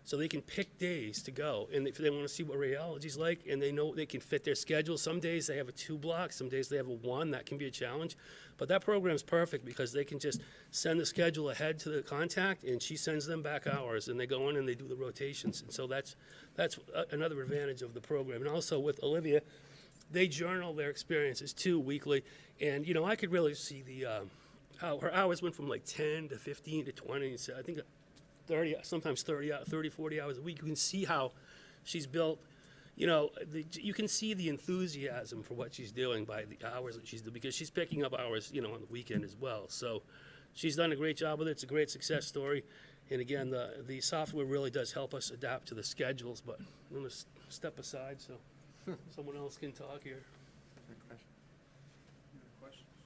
So they can pick days to go, and if they want to see what radiology's like, and they know they can fit their schedule. Some days they have a 2 block, some days they have a 1. That can be a challenge. But that program's perfect because they can just send the schedule ahead to the contact, and she sends them back hours, and they go in and they do the rotations. And so that's another advantage of the program. And also with Olivia, they journal their experiences too weekly, and you know, I could really see the how her hours went from like 10 to 15 to 20. So I think 30, sometimes 30, 40 hours a week. You can see how she's built, you know, you can see the enthusiasm for what she's doing by the hours that she's doing, because she's picking up hours, you know, on the weekend as well. So she's done a great job with it. It's a great success story. And again, the software really does help us adapt to the schedules, but I'm going to step aside so someone else can talk here.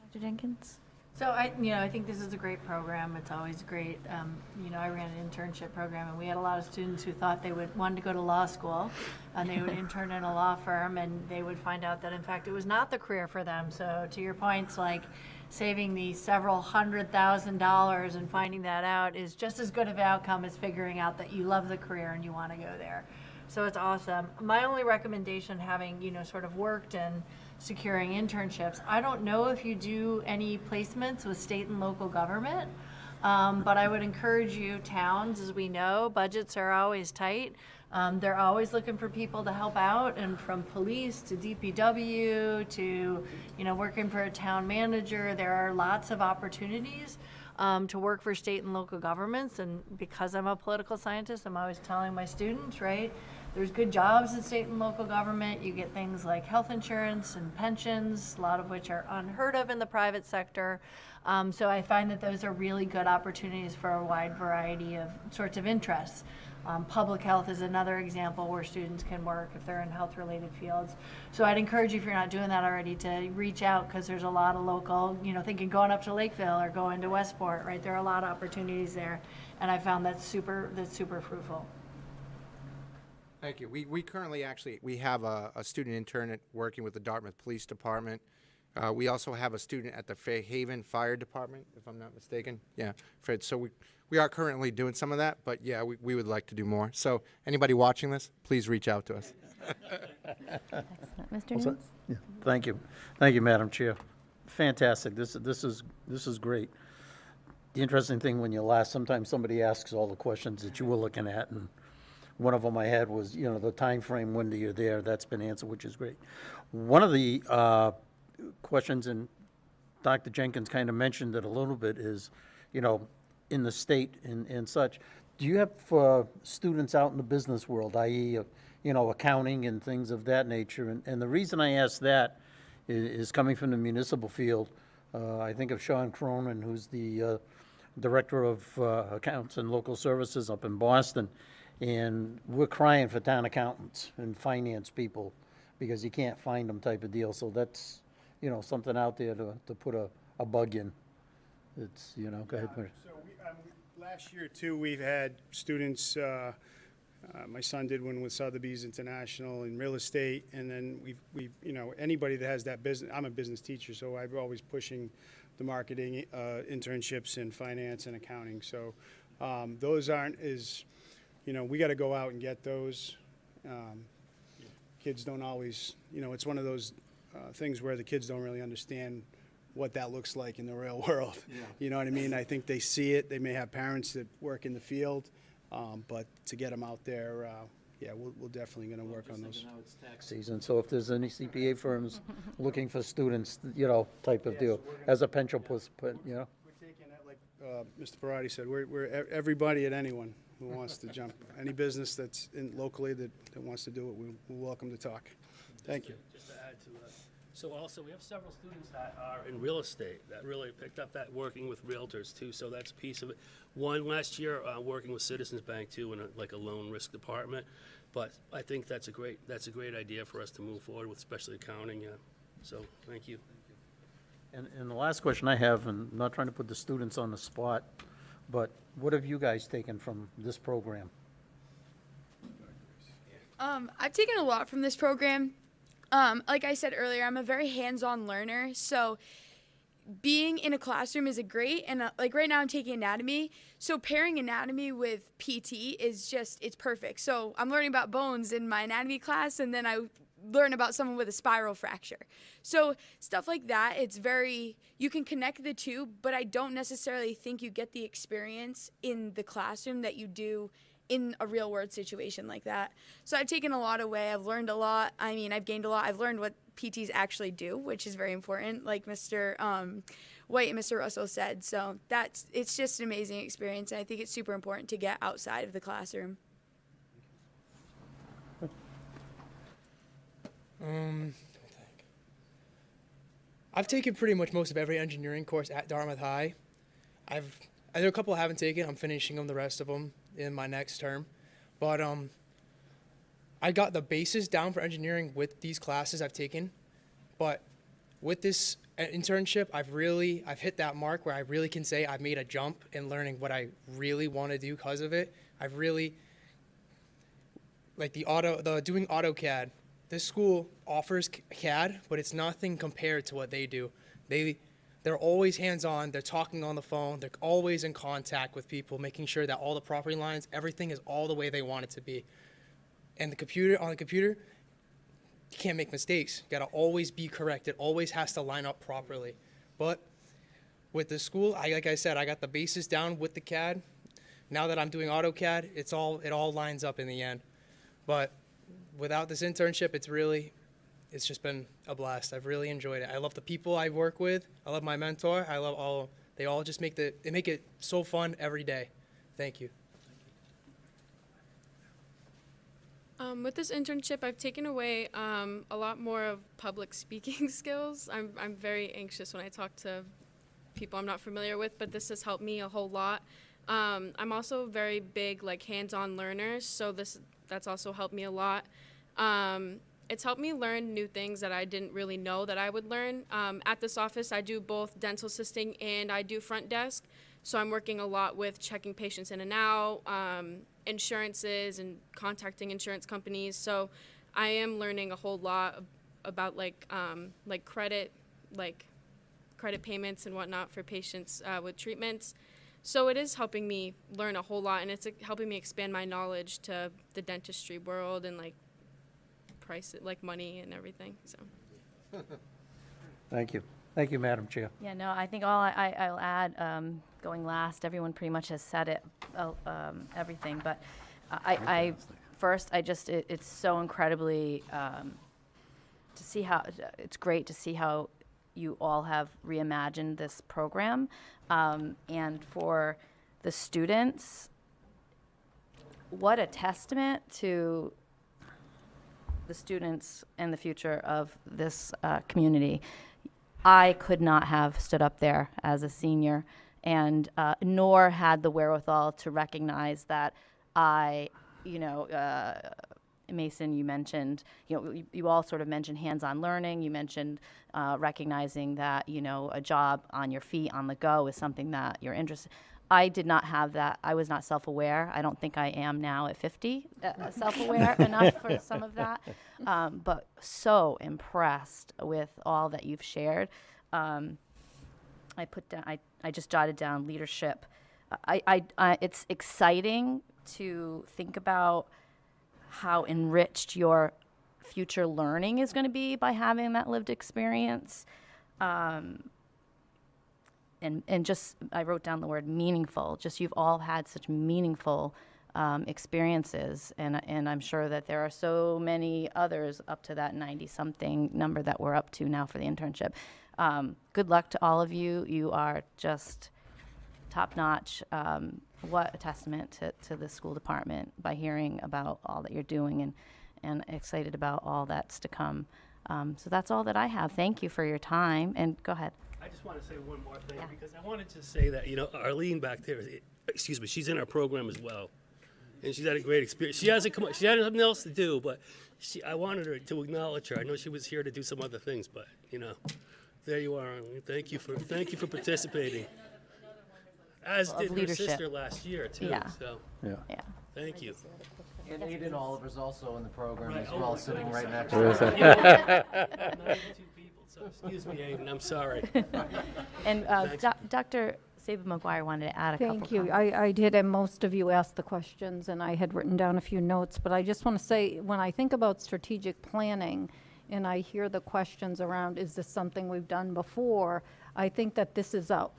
Dr. Jenkins? So I think this is a great program. It's always great. I ran an internship program, and we had a lot of students who thought they wanted to go to law school, and they would intern in a law firm, and they would find out that in fact it was not the career for them. So to your points, like saving the several $100,000 and finding that out is just as good of an outcome as figuring out that you love the career and you want to go there. So it's awesome. My only recommendation, having sort of worked in securing internships, I don't know if you do any placements with state and local government, but I would encourage you, towns, as we know, budgets are always tight. They're always looking for people to help out, and from police to DPW to working for a town manager, there are lots of opportunities to work for state and local governments. And because I'm a political scientist, I'm always telling my students, right, there's good jobs in state and local government. You get things like health insurance and pensions, a lot of which are unheard of in the private sector. So I find that those are really good opportunities for a wide variety of sorts of interests. Public health is another example where students can work if they're in health-related fields. So I'd encourage you, if you're not doing that already, to reach out, because there's a lot of local, thinking going up to Lakeville or going to Westport, right? There are a lot of opportunities there, and I found that's super fruitful. Thank you. We currently we have a student intern working with the Dartmouth Police Department. We also have a student at the Fairhaven Fire Department, if I'm not mistaken. Yeah, Fred. So we are currently doing some of that, but yeah, we would like to do more. So anybody watching this, please reach out to us. Excellent. Mr. Newman? Yeah, thank you, Madam Chair. Fantastic. This is great. The interesting thing when you last, sometimes somebody asks all the questions that you were looking at, and one of them I had was, the time frame when you're there. That's been answered, which is great. One of the questions, and Dr. Jenkins kind of mentioned it a little bit, is, in the state and such, do you have students out in the business world, i.e., accounting and things of that nature? And the reason I ask that is coming from the municipal field. I think of Sean Cronin, who's the Director of Accounts and Local Services up in Boston. And we're crying for town accountants and finance people because you can't find them, type of deal. So that's, something out there to put a bug in. It's, go ahead. So last year too, we've had students, my son did one with Sotheby's International in real estate, and then we've anybody that has that business. I'm a business teacher, so I'm always pushing the marketing internships in finance and accounting. So those aren't as, we got to go out and get those. Kids don't always, it's one of those things where the kids don't really understand what that looks like in the real world. Yeah. You know what I mean? I think they see it. They may have parents that work in the field, but to get them out there, we're definitely going to work on those. Now it's tax season, so if there's any CPA firms looking for students, type of deal, as a pension push, We're taking it like Mr. Parati said. We're everybody and anyone who wants to jump. Any business that's locally that wants to do it, we're welcome to talk. Thank you. Just to add to that. So also, we have several students that are in real estate that really picked up that working with realtors too. So that's a piece of it. One last year working with Citizens Bank too in a loan risk department. But I think that's a great idea for us to move forward with, especially accounting. Yeah. So thank you. And the last question I have, and I'm not trying to put the students on the spot, but what have you guys taken from this program? I've taken a lot from this program. Like I said earlier, I'm a very hands-on learner, so being in a classroom is great, and like right now I'm taking anatomy, so pairing anatomy with PT is just, it's perfect. So I'm learning about bones in my anatomy class, and then I learn about someone with a spiral fracture. So stuff like that, it's very, you can connect the two, but I don't necessarily think you get the experience in the classroom that you do in a real world situation like that. So I've taken a lot away. I've learned a lot. I mean, I've gained a lot. I've learned what PTs actually do, which is very important, like Mr. White and Mr. Russell said. So it's just an amazing experience, and I think it's super important to get outside of the classroom. I've taken pretty much most of every engineering course at Dartmouth High. There are a couple I haven't taken. I'm finishing them, the rest of them, in my next term. But I got the basis down for engineering with these classes I've taken. But with this internship, I've hit that mark where I really can say I've made a jump in learning what I really want to do because of it. I've really, like doing AutoCAD. This school offers CAD, but it's nothing compared to what they do. They're always hands-on, they're talking on the phone, they're always in contact with people, making sure that all the property lines, everything is all the way they want it to be. And on the computer, you can't make mistakes. You gotta always be correct. It always has to line up properly. But with the school, like I said, I got the basis down with the CAD. Now that I'm doing AutoCAD, it all lines up in the end. But without this internship, it's just been a blast. I've really enjoyed it. I love the people I work with. I love my mentor. They all just make it so fun every day. Thank you. With this internship, I've taken away a lot more of public speaking skills. I'm very anxious when I talk to people I'm not familiar with, but this has helped me a whole lot. I'm also very big, like, hands-on learner, so that's also helped me a lot. It's helped me learn new things that I didn't really know that I would learn. At this office, I do both dental assisting and I do front desk, so I'm working a lot with checking patients in and out, insurances, and contacting insurance companies. So I am learning a whole lot about credit payments and whatnot for patients with treatments. So it is helping me learn a whole lot, and it's helping me expand my knowledge to the dentistry world and price it, money and everything. So. Thank you. Thank you, Madam Chair. Yeah, no, I think I'll add, going last, everyone pretty much has said it, everything, but it's so incredibly, it's great to see how you all have reimagined this program, and for the students, what a testament to the students and the future of this community. I could not have stood up there as a senior, and nor had the wherewithal to recognize that Mason, you mentioned, you all sort of mentioned hands-on learning. You mentioned recognizing that, a job on your feet, on the go, is something that you're interested. I did not have that. I was not self-aware. I don't think I am now at 50, self-aware enough for some of that. But so impressed with all that you've shared. I just jotted down leadership. It's exciting to think about how enriched your future learning is going to be by having that lived experience. And just, I wrote down the word meaningful. Just, you've all had such meaningful experiences, and I'm sure that there are so many others up to that 90-something number that we're up to now for the internship. Good luck to all of you. You are just top-notch. What a testament to the school department by hearing about all that you're doing, and excited about all that's to come. So that's all that I have. Thank you for your time, and go ahead. I just want to say one more thing, because I wanted to say that, Arlene back there, she's in our program as well. And she's had a great experience. She hasn't come. She had nothing else to do, but I wanted her to acknowledge her. I know she was here to do some other things, but there you are, Arlene. Thank you for participating. As did her sister last year too. Yeah. So Yeah. thank you. And Aiden Oliver's also in the program as Oh well, my sitting goodness. right next to us. 92 people. So Excuse me, Aiden, I'm sorry. And Thanks. Dr. Saban-McGuire wanted to add a couple Thank you. comments. I did, and most of you asked the questions, and I had written down a few notes, but I just want to say, when I think about strategic planning, and I hear the questions around, is this something we've done before? I think that this is a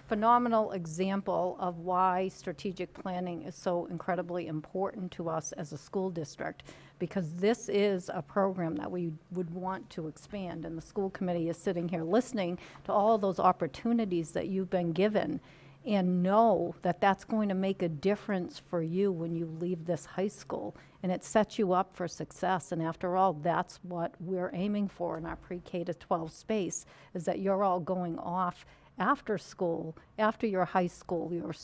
phenomenal example of why strategic planning is so incredibly important to us as a school district, because this is a program that we would want to expand, and the school committee is sitting here listening to all those opportunities that you've been given, and know that that's going to make a difference for you when you leave this high school, and it sets you up for success. And after all, that's what we're aiming for in our pre-K to 12 space, is that you're all going off after school, after your high school, your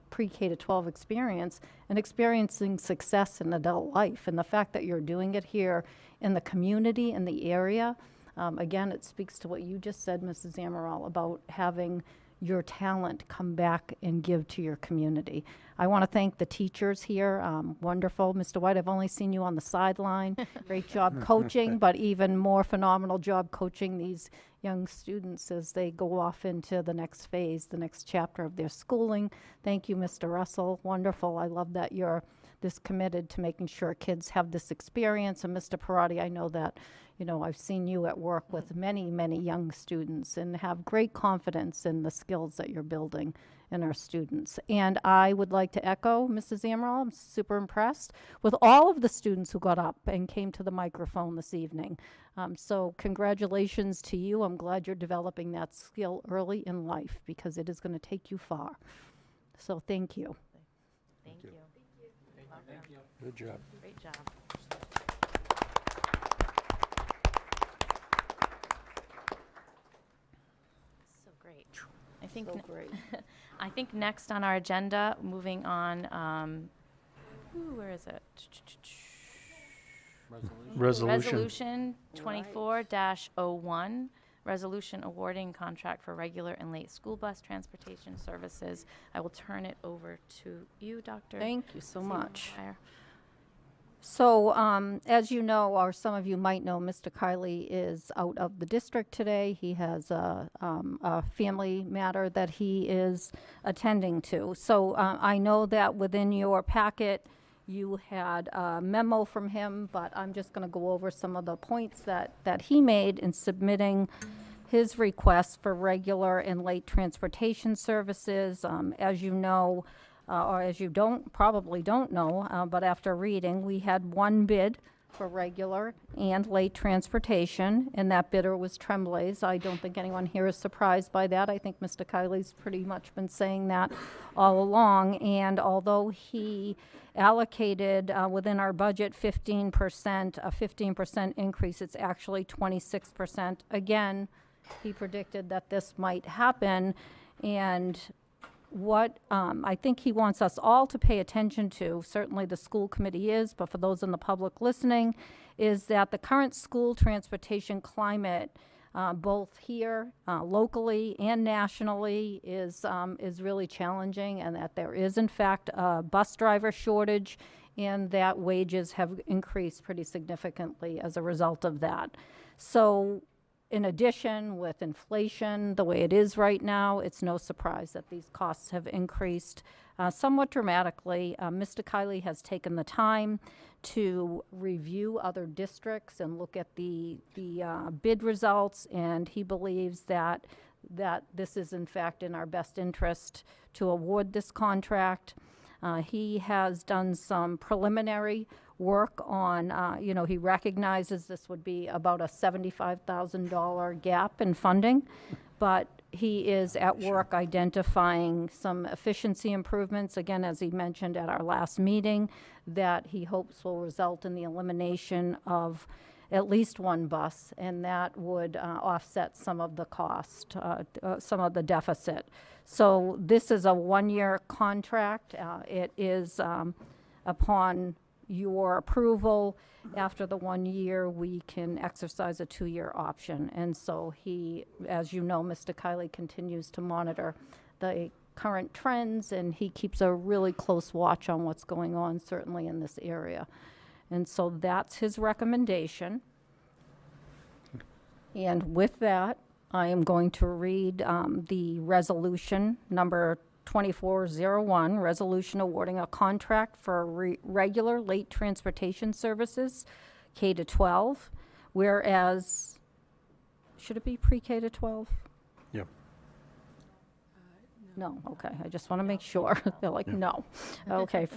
pre-K to 12 experience, and experiencing success in adult life. And the fact that you're doing it here in the community, in the area, again, it speaks to what you just said, Mrs. Amaral, about having your talent come back and give to your community. I want to thank the teachers here. Wonderful. Mr. White, I've only seen you on the sideline. Great job coaching, but even more phenomenal job coaching these young students as they go off into the next phase, the next chapter of their schooling. Thank you, Mr. Russell. Wonderful. I love that you're this committed to making sure kids have this experience. And Mr. Parati, I know that, you know, I've seen you at work with many, many young students and have great confidence in the skills that you're building in our students. And I would like to echo Mrs. Amaral. I'm super impressed with all of the students who got up and came to the microphone this evening. So congratulations to you. I'm glad you're developing that skill early in life, because it is going to take you far. So thank you. Thank you. Good job. Great job. So great. I think So great. I think next on our agenda, moving on, where is it? Resolution 24-01, resolution awarding contract for regular and late school bus transportation services. I will turn it over to you, Dr. Thank you so much. Saban-McGuire. So, as you know, or some of you might know, Mr. Kiley is out of the district today. He has a family matter that he is attending to. So, I know that within your packet, you had a memo from him, but I'm just going to go over some of the points that he made in submitting his request for regular and late transportation services. As you know, or as you probably don't know, but after reading, we had one bid for regular and late transportation, and that bidder was Tremblay's. I don't think anyone here is surprised by that. I think Mr. Kiley's pretty much been saying that all along, and although he allocated within our budget 15%, a 15% increase, it's actually 26%. Again, he predicted that this might happen, and what I think he wants us all to pay attention to, certainly the school committee is, but for those in the public listening, is that the current school transportation climate, both here, locally and nationally, is really challenging, and that there is in fact a bus driver shortage, and that wages have increased pretty significantly as a result of that. So, in addition, with inflation the way it is right now, it's no surprise that these costs have increased somewhat dramatically. Mr. Kiley has taken the time to review other districts and look at the bid results, and he believes that this is in fact in our best interest to award this contract. He has done some preliminary work on, he recognizes this would be about a $75,000 gap in funding, but he is at work identifying some efficiency improvements, again, as he mentioned at our last meeting, that he hopes will result in the elimination of at least one bus, and that would offset some of the cost, some of the deficit. So this is a one-year contract. It is upon your approval. After the 1 year, we can exercise a 2-year option. And so he, as you know, Mr. Kiley continues to monitor the current trends, and he keeps a really close watch on what's going on, certainly in this area. And so that's his recommendation. And with that, I am going to read the resolution number 2401, resolution awarding a contract for regular late transportation services, K to 12, whereas, should it be pre-K to 12? Yep. No, okay, I just want to make sure. They're like, no. Okay,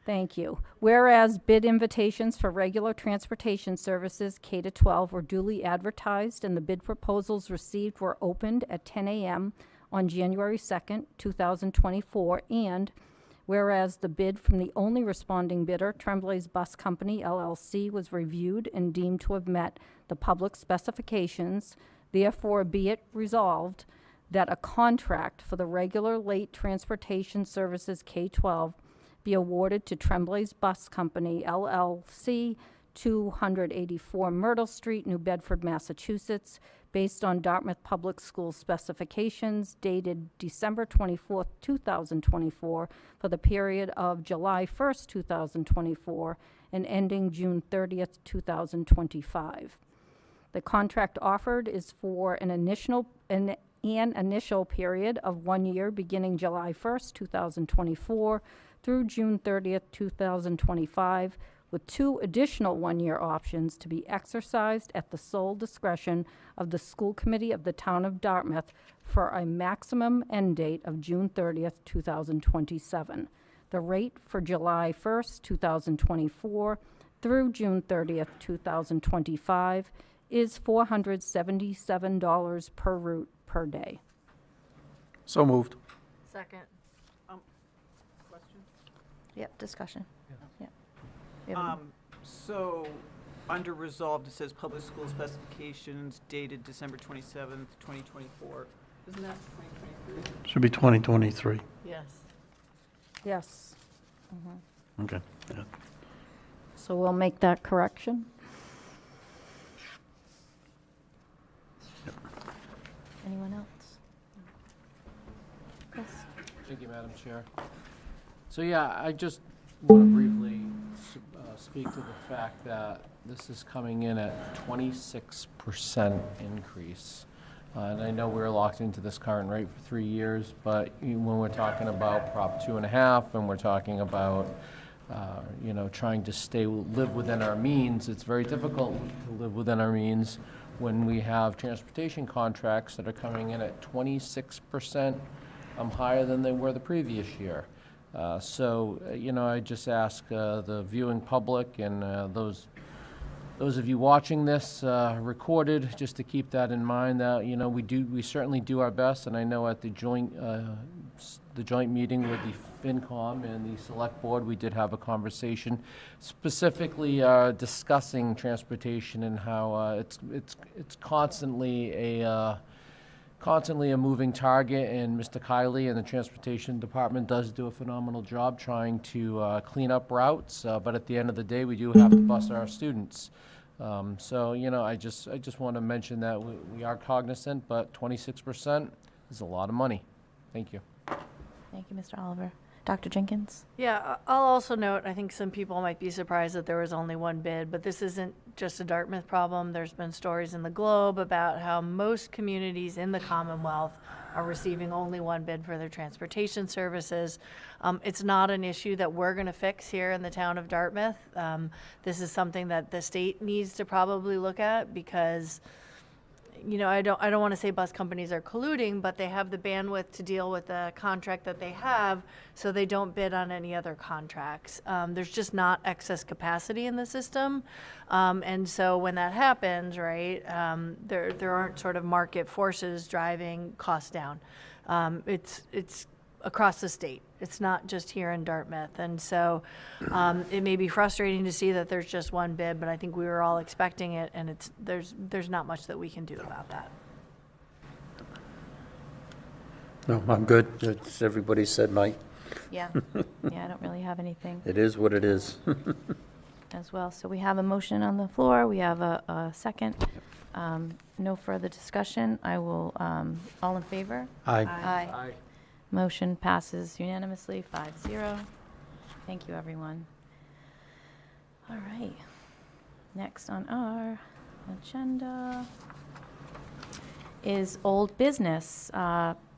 thank you. Whereas bid invitations for regular transportation services K to 12 were duly advertised and the bid proposals received were opened at 10 a.m. on January 2nd, 2024, and whereas the bid from the only responding bidder, Tremblay's Bus Company, LLC, was reviewed and deemed to have met the public specifications, therefore be it resolved that a contract for the regular late transportation services K-12 be awarded to Tremblay's Bus Company, LLC, 284 Myrtle Street, New Bedford, Massachusetts, based on Dartmouth Public Schools specifications dated December 24th, 2024, for the period of July 1st, 2024, and ending June 30th, 2025. The contract offered is for an initial period of 1 year beginning July 1st, 2024 through June 30th, 2025, with 2 additional 1-year options to be exercised at the sole discretion of the school committee of the town of Dartmouth for a maximum end date of June 30th, 2027. The rate for July 1st, 2024 through June 30th, 2025 is $477 per route per day. So moved. Second. Question? Yep, discussion. So, under resolved, it says public school specifications dated December 27th, 2024. Isn't that 2023? Should be 2023. Yes. Yes. Okay. Yeah. So we'll make that correction. Anyone else? Chris? Thank you, Madam Chair. So yeah, I just want to briefly speak to the fact that this is coming in at 26% increase. And I know we're locked into this current rate for 3 years, but when we're talking about Prop 2.5 and we're talking about trying to live within our means, it's very difficult to live within our means when we have transportation contracts that are coming in at 26% higher than they were the previous year. I just ask the viewing public and those of you watching this recorded, just to keep that in mind, that we certainly do our best, and I know at the joint meeting with the FinCom and the Select Board, we did have a conversation specifically discussing transportation and how it's constantly a moving target, and Mr. Kiley and the Transportation Department does do a phenomenal job trying to clean up routes, but at the end of the day, we do have to bus our students. I just want to mention that we are cognizant, but 26% is a lot of money. Thank you. Thank you, Mr. Oliver. Dr. Jenkins? Yeah, I'll also note, I think some people might be surprised that there was only one bid, but this isn't just a Dartmouth problem. There's been stories in the Globe about how most communities in the Commonwealth are receiving only one bid for their transportation services. It's not an issue that we're going to fix here in the town of Dartmouth. This is something that the state needs to probably look at because I don't want to say bus companies are colluding, but they have the bandwidth to deal with the contract that they have, so they don't bid on any other contracts. There's just not excess capacity in the system, and so when that happens, right, there aren't sort of market forces driving costs down. It's across the state. It's not just here in Dartmouth. And so it may be frustrating to see that there's just one bid, but I think we were all expecting it, and there's not much that we can do about that. No, I'm good. Everybody said Mike. Yeah. Yeah, I don't really have anything It is what it is. as well. So we have a motion on the floor. We have a second. No further discussion. I will, all in favor? Aye. Aye. Motion passes unanimously, 5-0. Thank you, everyone. All right. Next on our agenda is old business.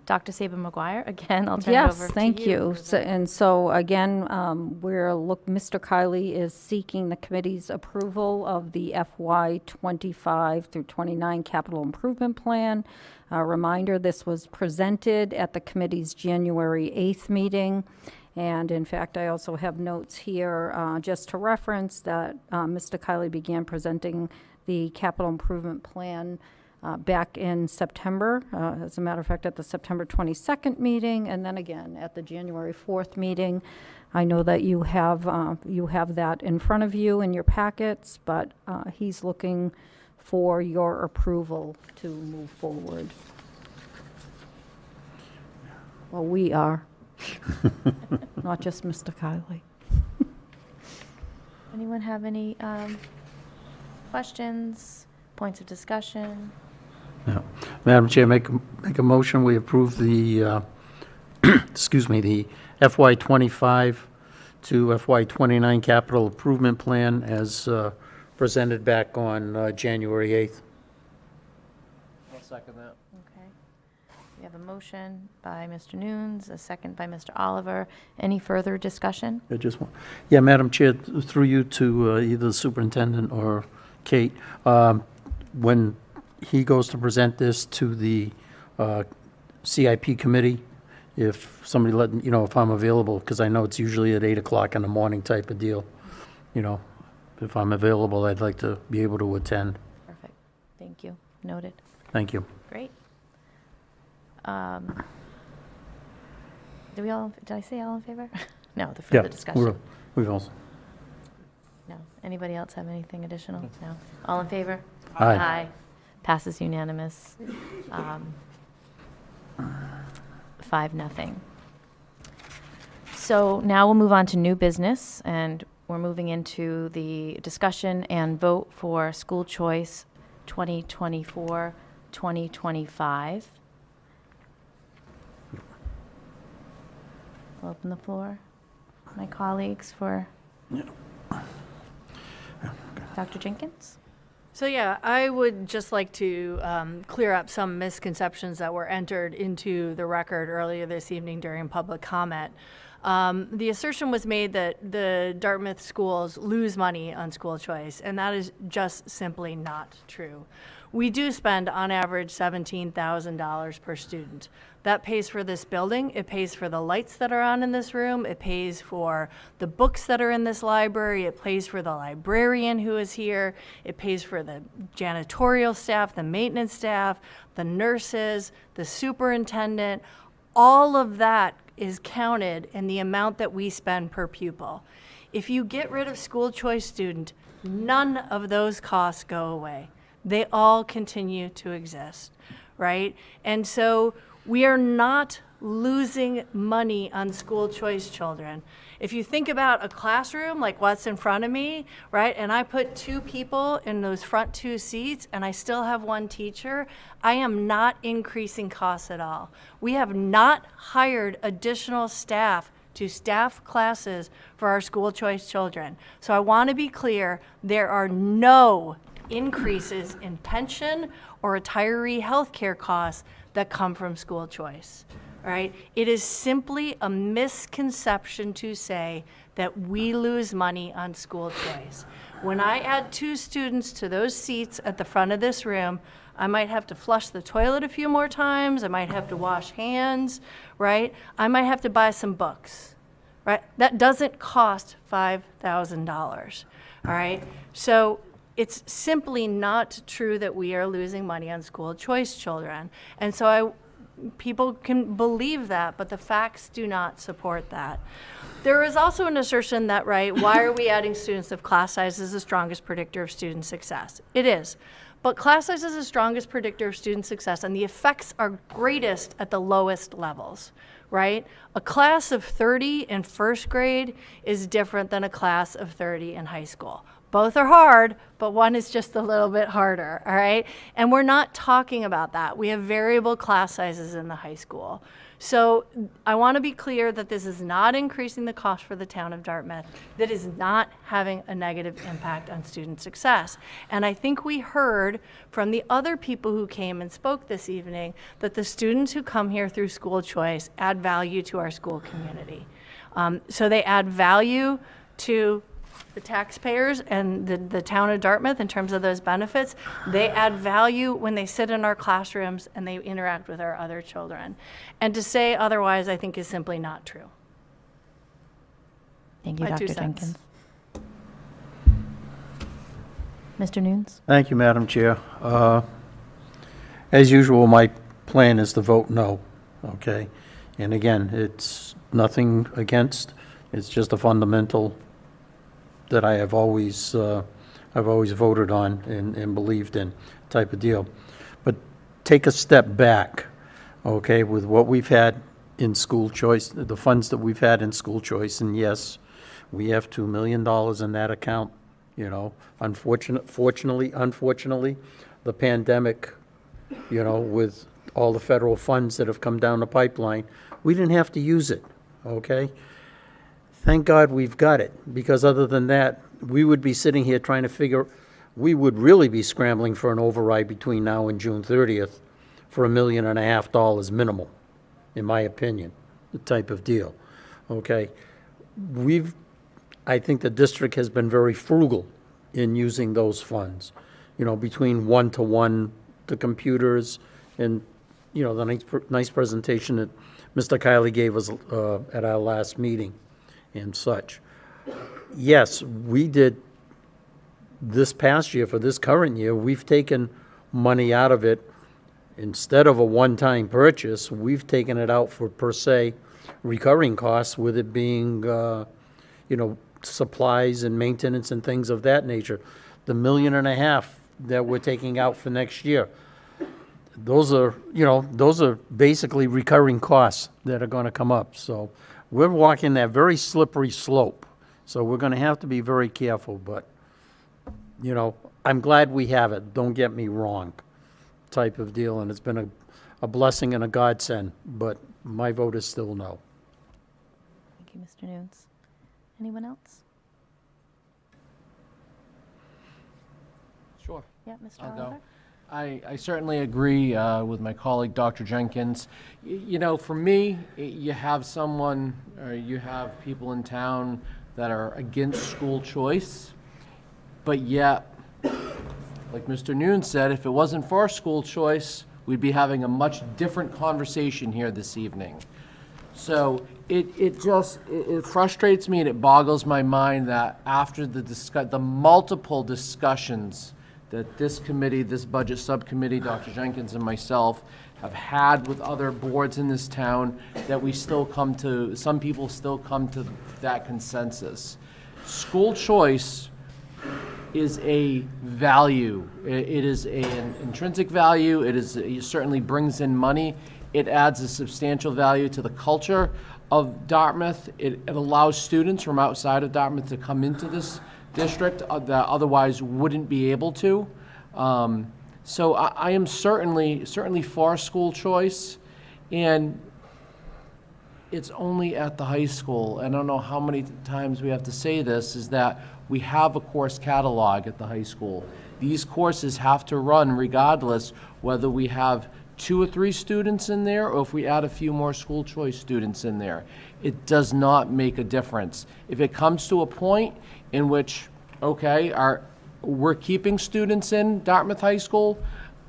Dr. Saban McGuire, again, I'll turn it over to you. Yes, thank you. for So- the- And so again, Mr. Kiley is seeking the committee's approval of the FY '25 through '29 capital improvement plan. Reminder, this was presented at the committee's January 8th meeting. And in fact, I also have notes here, just to reference that Mr. Kiley began presenting the capital improvement plan back in September, as a matter of fact, at the September 22nd meeting, and then again at the January 4th meeting. I know that you have that in front of you in your packets, but he's looking for your approval to move forward. Well, we are, not just Mr. Kiley. Anyone have any questions, points of discussion? Yeah. Madam Chair, make a motion, we approve the, excuse me, the FY '25 to FY '29 capital improvement plan as presented back on January 8th. I'll second that. Okay. We have a motion by Mr. Nunes, a second by Mr. Oliver. Any further discussion? I just want, yeah, Madam Chair, through you to either the superintendent or Kate, when he goes to present this to the CIP committee, if somebody if I'm available, because I know it's usually at 8 o'clock in the morning type of deal, if I'm available, I'd like to be able to attend. Perfect. Thank you. Noted. Thank you. Great. Did I say all in favor? No, the Yeah, further discussion. we've also, No. Anybody else have anything additional? No. All in favor? Aye. Passes unanimous. 5-0. So now we'll move on to new business, and we're moving into the discussion and vote for school choice 2024-2025. I'll open the floor, my colleagues, for Dr. Jenkins. So yeah, I would just like to clear up some misconceptions that were entered into the record earlier this evening during public comment. The assertion was made that the Dartmouth schools lose money on school choice, and that is just simply not true. We do spend, on average, $17,000 per student. That pays for this building, it pays for the lights that are on in this room, it pays for the books that are in this library, it pays for the librarian who is here, it pays for the janitorial staff, the maintenance staff, the nurses, the superintendent. All of that is counted in the amount that we spend per pupil. If you get rid of school choice student, none of those costs go away. They all continue to exist, right? And so we are not losing money on school choice children. If you think about a classroom like what's in front of me, right, and I put 2 people in those front 2 seats and I still have 1 teacher, I am not increasing costs at all. We have not hired additional staff to staff classes for our school choice children. So I want to be clear, there are no increases in pension or retiree health care costs that come from school choice, right? It is simply a misconception to say that we lose money on school choice. When I add 2 students to those seats at the front of this room, I might have to flush the toilet a few more times, I might have to wash hands, right? I might have to buy some books, right? That doesn't cost $5,000, all right? So it's simply not true that we are losing money on school choice children. And so people can believe that, but the facts do not support that. There is also an assertion that, right, why are we adding students if class size is the strongest predictor of student success? It is. But class size is the strongest predictor of student success, and the effects are greatest at the lowest levels, right? A class of 30 in first grade is different than a class of 30 in high school. Both are hard, but one is just a little bit harder, all right? And we're not talking about that. We have variable class sizes in the high school. So I want to be clear that this is not increasing the cost for the town of Dartmouth. That is not having a negative impact on student success. And I think we heard from the other people who came and spoke this evening that the students who come here through school choice add value to our school community. So they add value to the taxpayers and the town of Dartmouth in terms of those benefits. They add value when they sit in our classrooms and they interact with our other children. And to say otherwise, I think, is simply not true. Thank you, My Dr. 2 cents. Jenkins. Mr. Nunes? Thank you, Madam Chair. As usual, my plan is to vote no, okay? And again, it's nothing against, it's just a fundamental that I have always, I've always voted on and believed in type of deal. But take a step back, okay, with what we've had in school choice, the funds that we've had in school choice, and yes, we have $2 million in that account, you know. Unfortunately, the pandemic, you know, with all the federal funds that have come down the pipeline, we didn't have to use it, okay? Thank God we've got it, because other than that, we would be sitting here trying to figure, we would really be scrambling for an override between now and June 30th for $1.5 million minimal, in my opinion, the type of deal, okay? I think the district has been very frugal in using those funds, you know, between one-to-one to computers and, you know, the nice presentation that Mr. Kiley gave us at our last meeting and such. Yes, we did this past year, for this current year, we've taken money out of it. Instead of a one-time purchase, we've taken it out for, per se, recurring costs, with it being, you know, supplies and maintenance and things of that nature. The $1.5 million that we're taking out for next year, those are, you know, those are basically recurring costs that are going to come up. So we're walking that very slippery slope. So we're going to have to be very careful. But, you know, I'm glad we have it. Don't get me wrong, type of deal. And it's been a blessing and a godsend. But my vote is still no. Thank you, Mr. Nunes. Anyone else? Sure. Yeah, Mr. I'll go. Oliver? I certainly agree with my colleague, Dr. Jenkins. You know, for me, you have someone, or you have people in town that are against school choice, but yet, like Mr. Nunes said, if it wasn't for school choice, we'd be having a much different conversation here this evening. So it frustrates me and it boggles my mind that after the multiple discussions that this committee, this budget subcommittee, Dr. Jenkins and myself have had with other boards in this town, that we still come to, some people still come to that consensus. School choice is a value. It is an intrinsic value. It certainly brings in money. It adds a substantial value to the culture of Dartmouth. It allows students from outside of Dartmouth to come into this district that otherwise wouldn't be able to. So I am certainly for school choice, and it's only at the high school. And I don't know how many times we have to say this, is that we have a course catalog at the high school. These courses have to run regardless whether we have 2 or 3 students in there, or if we add a few more school choice students in there. It does not make a difference. If it comes to a point in which, okay, we're keeping students in Dartmouth High School,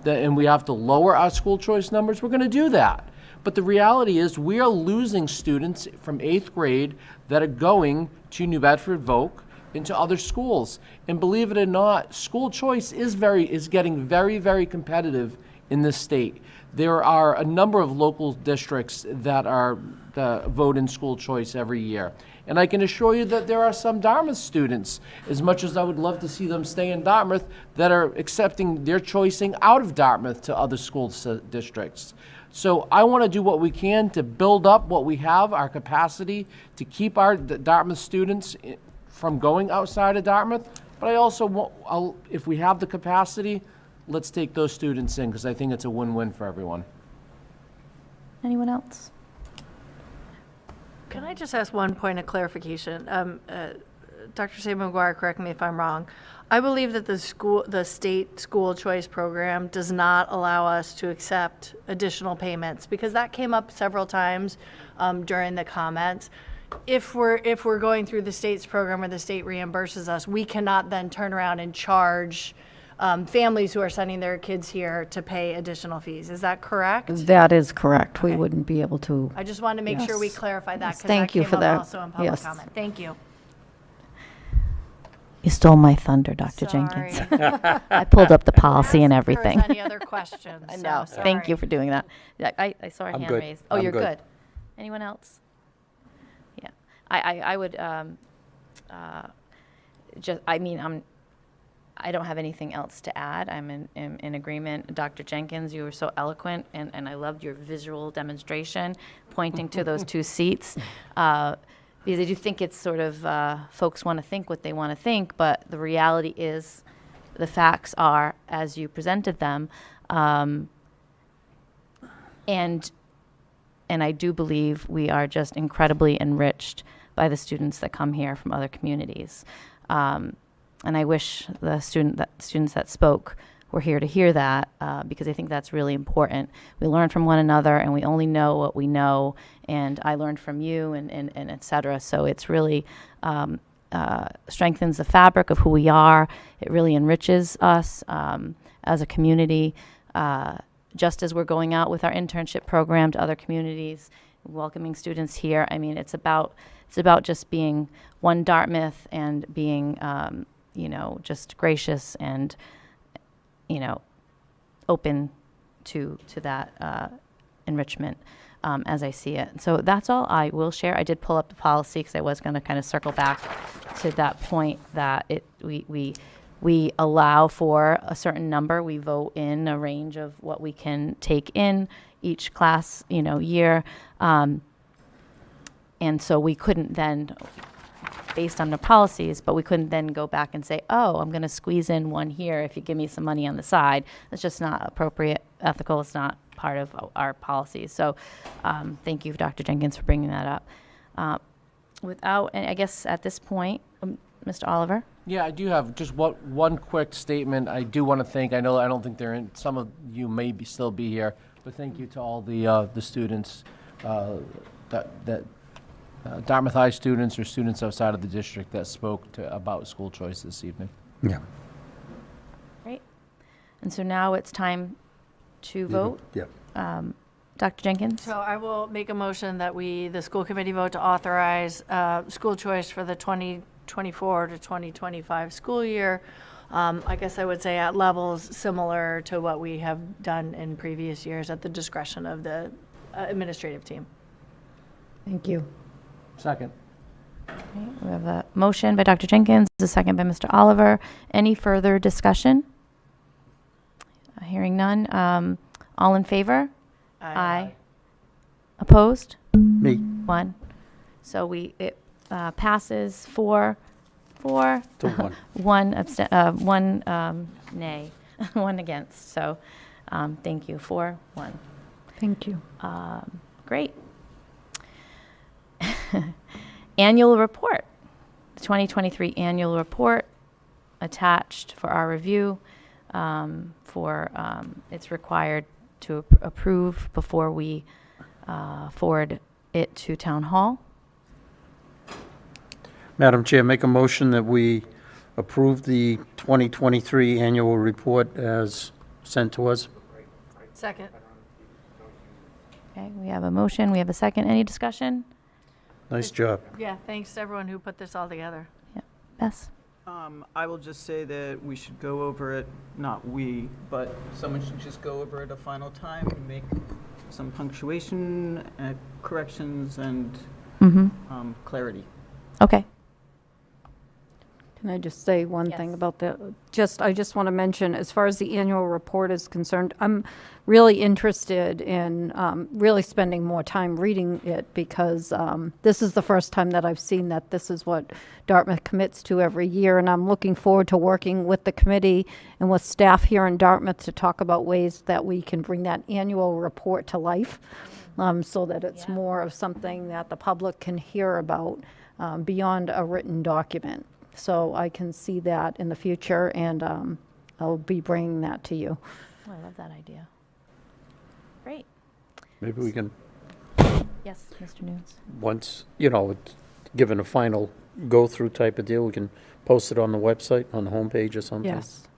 and we have to lower our school choice numbers, we're gonna do that. But the reality is we are losing students from 8th grade that are going to New Bedford Voc into other schools. And believe it or not, school choice is getting very, very competitive in this state. There are a number of local districts that vote in school choice every year. And I can assure you that there are some Dartmouth students, as much as I would love to see them stay in Dartmouth, that are accepting their choicing out of Dartmouth to other school districts. So I want to do what we can to build up what we have, our capacity to keep our Dartmouth students from going outside of Dartmouth. But I also want, if we have the capacity, let's take those students in, because I think it's a win-win for everyone. Anyone else? Can I just ask one point of clarification? Dr. Saban McGuire, correct me if I'm wrong. I believe that the state school choice program does not allow us to accept additional payments, because that came up several times during the comments. If we're going through the state's program where the state reimburses us, we cannot then turn around and charge families who are sending their kids here to pay additional fees. Is that correct? That is correct. We Okay. wouldn't be able to. I just wanted to make sure we Yes. clarify that, Yes, because thank that you came for up that. also in public Yes. comment. Thank you. You stole my thunder, Dr. Jenkins. Sorry. I pulled up the policy and Asked if everything. there's any other questions? I so know. Thank you sorry. for doing that. Yeah, I saw a I'm hand good. raised. Oh, I'm you're good. good. Anyone else? Yeah. I would just, I mean, I don't have anything else to add. I'm in agreement. Dr. Jenkins, you were so eloquent, and I loved your visual demonstration pointing to those two seats. Because I do think it's sort of, folks want to think what they want to think, but the reality is, the facts are as you presented them. And I do believe we are just incredibly enriched by the students that come here from other communities. And I wish the students that spoke were here to hear that, because I think that's really important. We learn from one another, and we only know what we know, and I learned from you, and et cetera. So it's really strengthens the fabric of who we are. It really enriches us as a community, just as we're going out with our internship program to other communities, welcoming students here. I mean, it's about just being one Dartmouth and being, just gracious and, open to that enrichment as I see it. So that's all I will share. I did pull up the policy because I was going to kind of circle back to that point that we allow for a certain number. We vote in a range of what we can take in each class, year. And so we couldn't then, based on the policies, but we couldn't then go back and say, oh, I'm going to squeeze in one here if you give me some money on the side. That's just not appropriate, ethical. It's not part of our policies. So thank you, Dr. Jenkins, for bringing that up. And I guess at this point, Mr. Oliver? Yeah, I do have just one quick statement. I do want to thank, I don't think they're in, some of you may still be here, but thank you to all the students that Dartmouth High students or students outside of the district that spoke about school choice this evening. Yeah. Great. And so now it's time to vote. Yeah. Dr. Jenkins? So I will make a motion that the school committee vote to authorize school choice for the 2024 to 2025 school year. I guess I would say at levels similar to what we have done in previous years at the discretion of the administrative team. Thank you. Second. Okay, we have a motion by Dr. Jenkins, a second by Mr. Oliver. Any further discussion? Hearing none. All in favor? Aye. Opposed? Me. 1. So it passes 4 To one. 1 nay, 1 against. So thank you. 4-1. Thank you. Great. Annual report. The 2023 annual report attached for our review. It's required to approve before we forward it to Town Hall. Madam Chair, make a motion that we approve the 2023 annual report as sent to us. Second. Okay, we have a motion, we have a second. Any discussion? Nice job. Yeah, thanks to everyone who put this all together. Bess? I will just say that we should go over it, not we, but someone should just go over it a final time and make some punctuation corrections and clarity. Okay. Can I just say one Yes. thing about the, I just want to mention, as far as the annual report is concerned, I'm really interested in really spending more time reading it, because this is the first time that I've seen that this is what Dartmouth commits to every year, and I'm looking forward to working with the committee and with staff here in Dartmouth to talk about ways that we can bring that annual report to life. so that it's Yeah. more of something that the public can hear about beyond a written document. So I can see that in the future, and I'll be bringing that to you. Oh, I love that idea. Great. Maybe we can, Yes, Mr. Nunes. once, it's given a final go-through type of deal, we can post it on the website, on the homepage or something. Yes.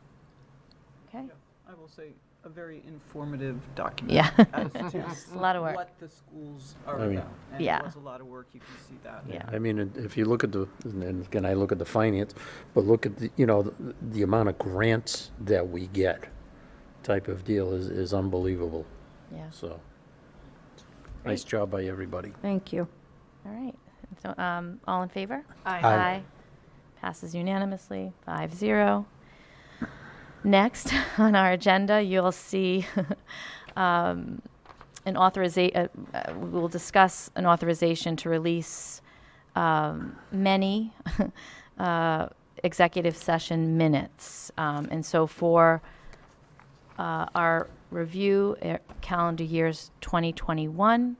Okay. I will say, a very informative document. Yeah. As to A lot of work. what the schools are I mean- about. And Yeah. it was a lot of work, you can see that. Yeah. I mean, if you look at and again, I look at the finance, but look at the amount of grants that we get type of deal is unbelievable. Yeah. So, nice job by everybody. Thank you. All right. So, all in favor? Aye. Passes unanimously, 5-0. Next on our agenda, you'll see an authorization. We'll discuss an authorization to release many executive session minutes. And so for our review, calendar years 2021,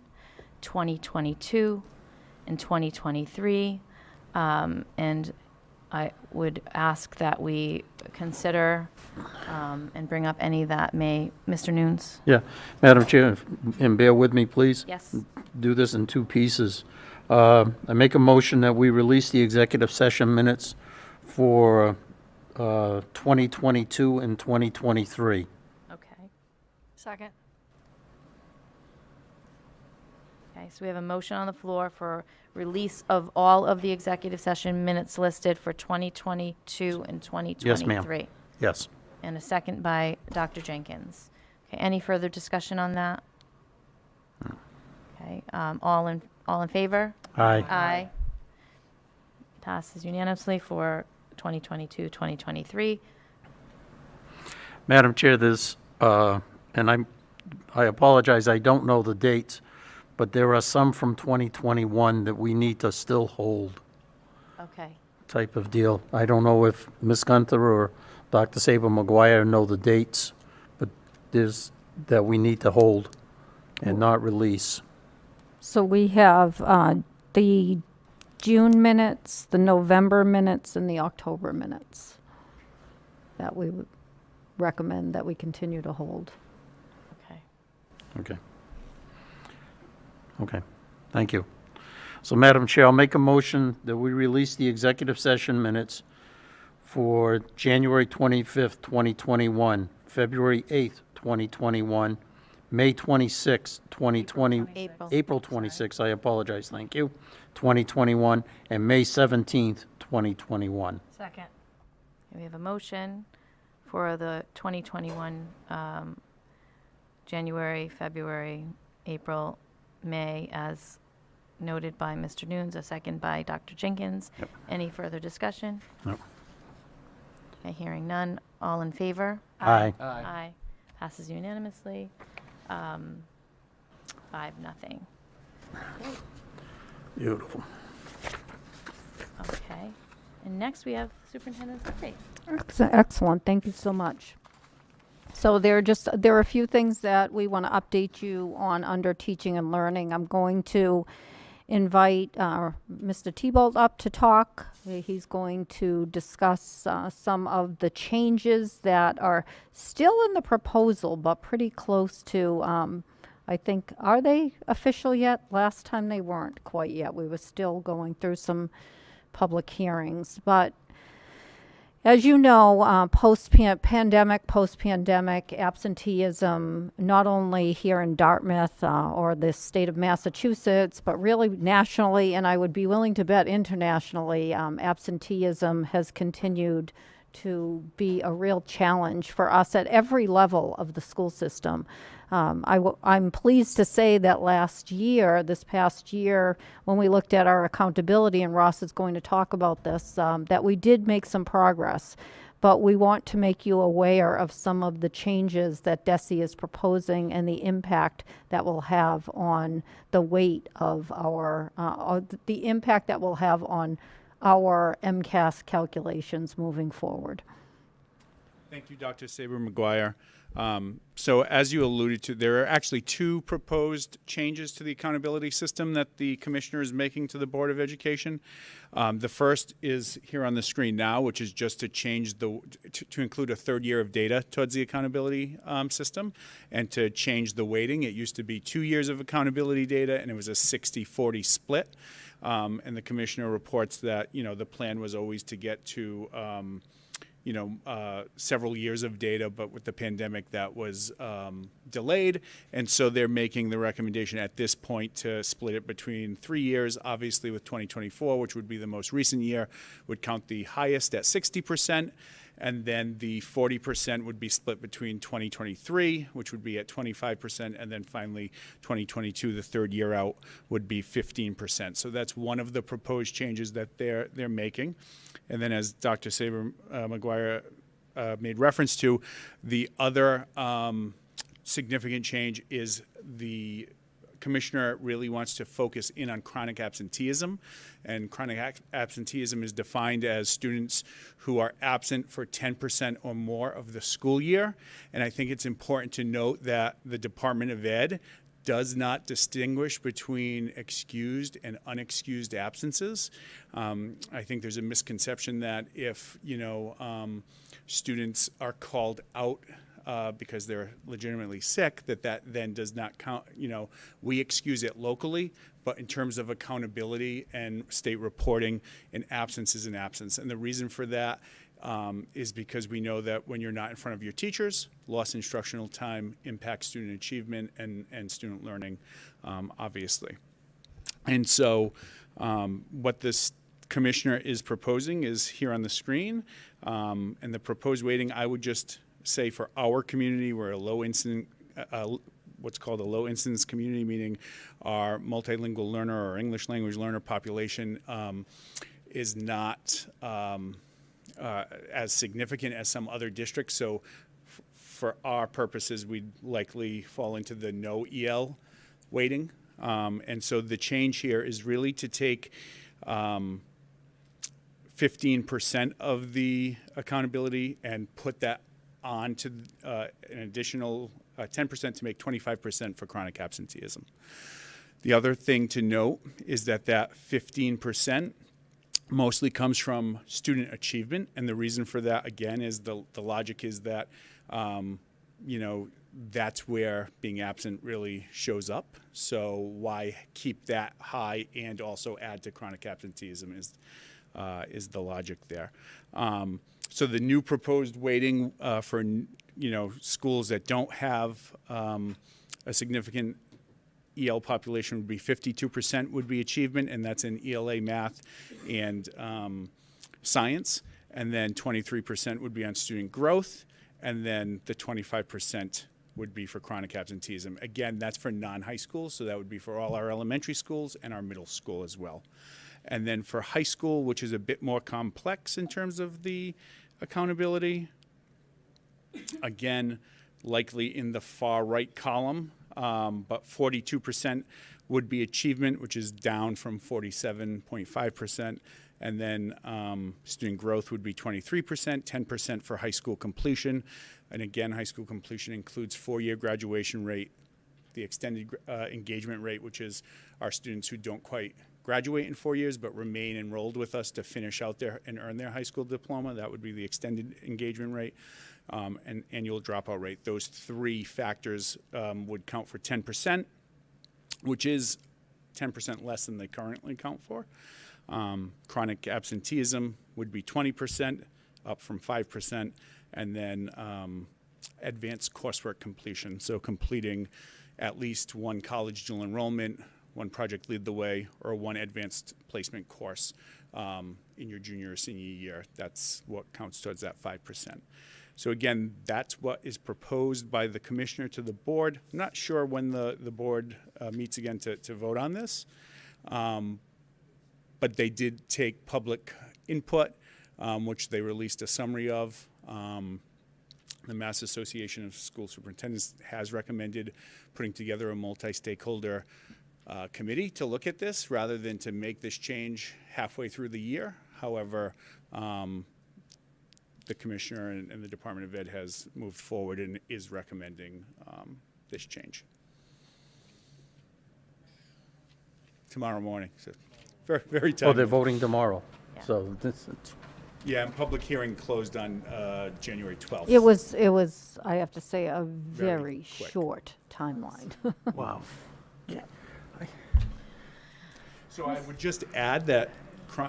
2022, and 2023. And I would ask that we consider and bring up any that may, Mr. Nunes? Yeah, Madam Chair, and bear with me, please. Yes. Do this in two pieces. I make a motion that we release the executive session minutes for 2022 and 2023. Okay. Second. Okay, so we have a motion on the floor for release of all of the executive session minutes listed for 2022 and 2023. Yes, ma'am. Yes. And a second by Dr. Jenkins. Okay, any further discussion on that? Okay, all in favor? Aye. Aye. Passes unanimously for 2022, 2023. Madam Chair, there's, and I apologize, I don't know the dates, but there are some from 2021 that we need to still hold Okay, type of deal. I don't know if Ms. Gunther or Dr. Saber McGuire know the dates, but there's, that we need to hold and not release. So we have the June minutes, the November minutes, and the October minutes that we would recommend that we continue to hold. okay. Okay. Okay, thank you. So, Madam Chair, I'll make a motion that we release the executive session minutes for January 25th, 2021, February 8th, 2021, May 26th, 2020. April. April 26th, I apologize, thank you, 2021, and May 17th, 2021. Second. We have a motion for the 2021, January, February, April, May, as noted by Mr. Nunes, a second by Dr. Jenkins. Yep. Any further discussion? No. Okay, hearing none. All in favor? Aye. Aye. Passes unanimously. 5-0. Beautiful. Okay. And next we have superintendent's update. Excellent, thank you so much. So there are a few things that we want to update you on under teaching and learning. I'm going to invite Mr. Thibault up to talk. He's going to discuss some of the changes that are still in the proposal, but pretty close to, I think, are they official yet? Last time they weren't quite yet. We were still going through some public hearings, but as you know, post-pandemic, absenteeism, not only here in Dartmouth or the state of Massachusetts, but really nationally, and I would be willing to bet internationally, absenteeism has continued to be a real challenge for us at every level of the school system. I'm pleased to say that this past year, when we looked at our accountability, and Ross is going to talk about this, that we did make some progress. But we want to make you aware of some of the changes that DESE is proposing and the impact that will have on the weight of the impact that will have on our MCAS calculations moving forward. Thank you, Dr. Saber-McGuire. So as you alluded to, there are actually two proposed changes to the accountability system that the commissioner is making to the Board of Education. The first is here on the screen now, which is just to change to include a third year of data towards the accountability system and to change the weighting. It used to be 2 years of accountability data and it was a 60-40 split. And the commissioner reports that, the plan was always to get to several years of data, but with the pandemic that was delayed. And so they're making the recommendation at this point to split it between 3 years, obviously with 2024, which would be the most recent year, would count the highest at 60%. And then the 40% would be split between 2023, which would be at 25%, and then finally 2022, the third year out, would be 15%. So that's one of the proposed changes that they're making. And then as Dr. Saber-McGuire made reference to, the other significant change is the commissioner really wants to focus in on chronic absenteeism. And chronic absenteeism is defined as students who are absent for 10% or more of the school year. And I think it's important to note that the Department of Ed does not distinguish between excused and unexcused absences. I think there's a misconception that if, students are called out because they're legitimately sick, that then does not count. We excuse it locally, but in terms of accountability and state reporting, an absence is an absence. And the reason for that is because we know that when you're not in front of your teachers, lost instructional time impacts student achievement and student learning, obviously. And so what this commissioner is proposing is here on the screen. And the proposed weighting, I would just say for our community, we're a low incident, what's called a low incidence community, meaning our multilingual learner or English language learner population is not as significant as some other districts. So for our purposes, we'd likely fall into the no EL weighting. And so the change here is really to take 15% of the accountability and put that on to an additional 10% to make 25% for chronic absenteeism. The other thing to note is that 15% mostly comes from student achievement, and the reason for that, again, is the logic is that, that's where being absent really shows up. So why keep that high and also add to chronic absenteeism is the logic there. So the new proposed weighting for schools that don't have a significant EL population would be 52% would be achievement, and that's in ELA, math, and science. And then 23% would be on student growth, and then the 25% would be for chronic absenteeism. Again, that's for non-high schools, so that would be for all our elementary schools and our middle school as well. And then for high school, which is a bit more complex in terms of the accountability, again, likely in the far right column, but 42% would be achievement, which is down from 47.5%. And then student growth would be 23%, 10% for high school completion. And again, high school completion includes 4-year graduation rate, the extended engagement rate, which is our students who don't quite graduate in 4 years but remain enrolled with us to finish out and earn their high school diploma. That would be the extended engagement rate, and annual dropout rate. Those three factors would count for 10%, which is 10% less than they currently count for. Chronic absenteeism would be 20%, up from 5%, and then advanced coursework completion, so completing at least one college dual enrollment, one project lead the way, or one advanced placement course in your junior or senior year. That's what counts towards that 5%. So again, that's what is proposed by the commissioner to the board. I'm not sure when the board meets again to vote on this, but they did take public input, which they released a summary of. The Mass Association of School Superintendents has recommended putting together a multi-stakeholder committee to look at this rather than to make this change halfway through the year. However, the commissioner and the Department of Ed has moved forward and is recommending this change. Tomorrow morning, so very, very Oh, timely. they're voting tomorrow. Yeah. So this, Yeah, and public hearing closed on January 12th. It was, I have to say, a Very very quick. short timeline. wow. So I would just add that,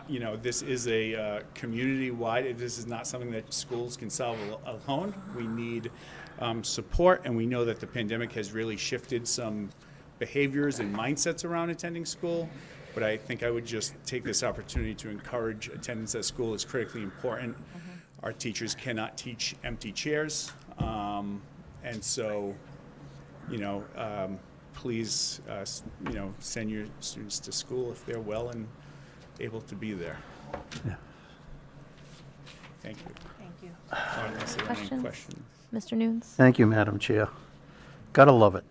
you know, this is a community-wide, this is not something that schools can solve alone. We need support, and we know that the pandemic has really shifted some behaviors and mindsets around attending school. But I think I would just take this opportunity to encourage attendance at school is critically important. Our teachers cannot teach empty chairs. And so, you know, please, you know, send your students to school if they're well and able to be there. Yeah. Thank you. Thank you. Unless there are any Questions? questions. Mr. Nunes? Thank you, Madam Chair. Gotta love it.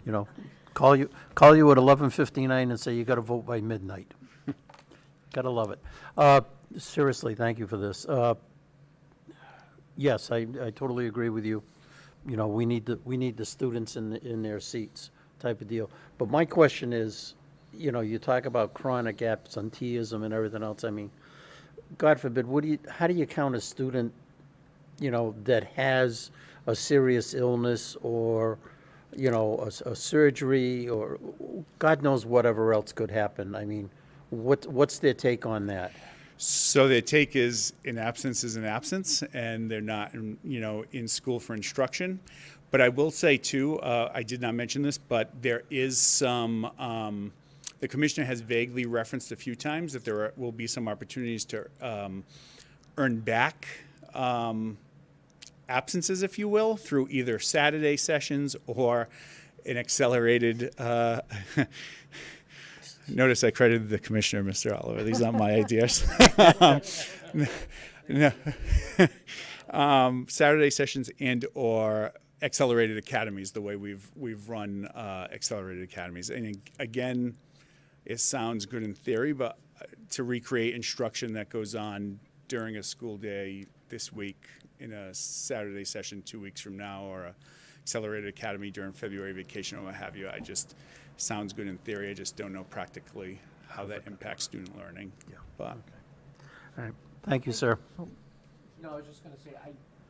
You know, call you at 11:59 and say you gotta vote by midnight. Gotta love it. Seriously, thank you for this. Yes, I totally agree with you. You know, we need the students in their seats type of deal. But my question is, you know, you talk about chronic absenteeism and everything else. I mean, God forbid, how do you count a student, you know, that has a serious illness or, you know, a surgery or God knows whatever else could happen? I mean, what's their take on that? So their take is an absence is an absence, and they're not, you know, in school for instruction. But I will say too, I did not mention this, but there is some. The commissioner has vaguely referenced a few times that there will be some opportunities to earn back absences, if you will, through either Saturday sessions or an accelerated. Notice I credited the commissioner, Mr. Oliver. These aren't my ideas. No. Saturday sessions and or accelerated academies, the way we've run accelerated academies. And again, it sounds good in theory, but to recreate instruction that goes on during a school day this week in a Saturday session 2 weeks from now, or a accelerated academy during February vacation or what have you, sounds good in theory. I just don't know practically how that impacts student learning. Yeah. But All right. Thank you, sir. No, I was just going to say,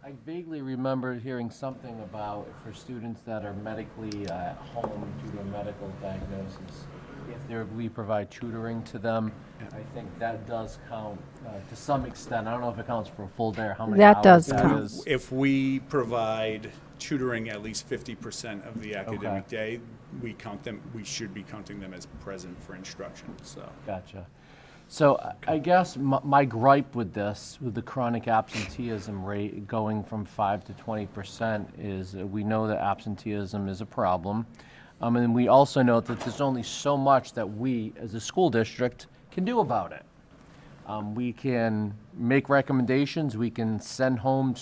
I vaguely remember hearing something about for students that are medically at home due to a medical diagnosis, if we provide tutoring to them, I think that does count to some extent. I don't know if it counts for a full day or how many That hours does that count. is. if we provide tutoring at least 50% of the academic day, we count them. We should be counting them as present for instruction. So. Gotcha. So I guess my gripe with this, with the chronic absenteeism rate going from 5 to 20%, is we know that absenteeism is a problem. And we also know that there's only so much that we, as a school district, can do about it. We can make recommendations. We can send home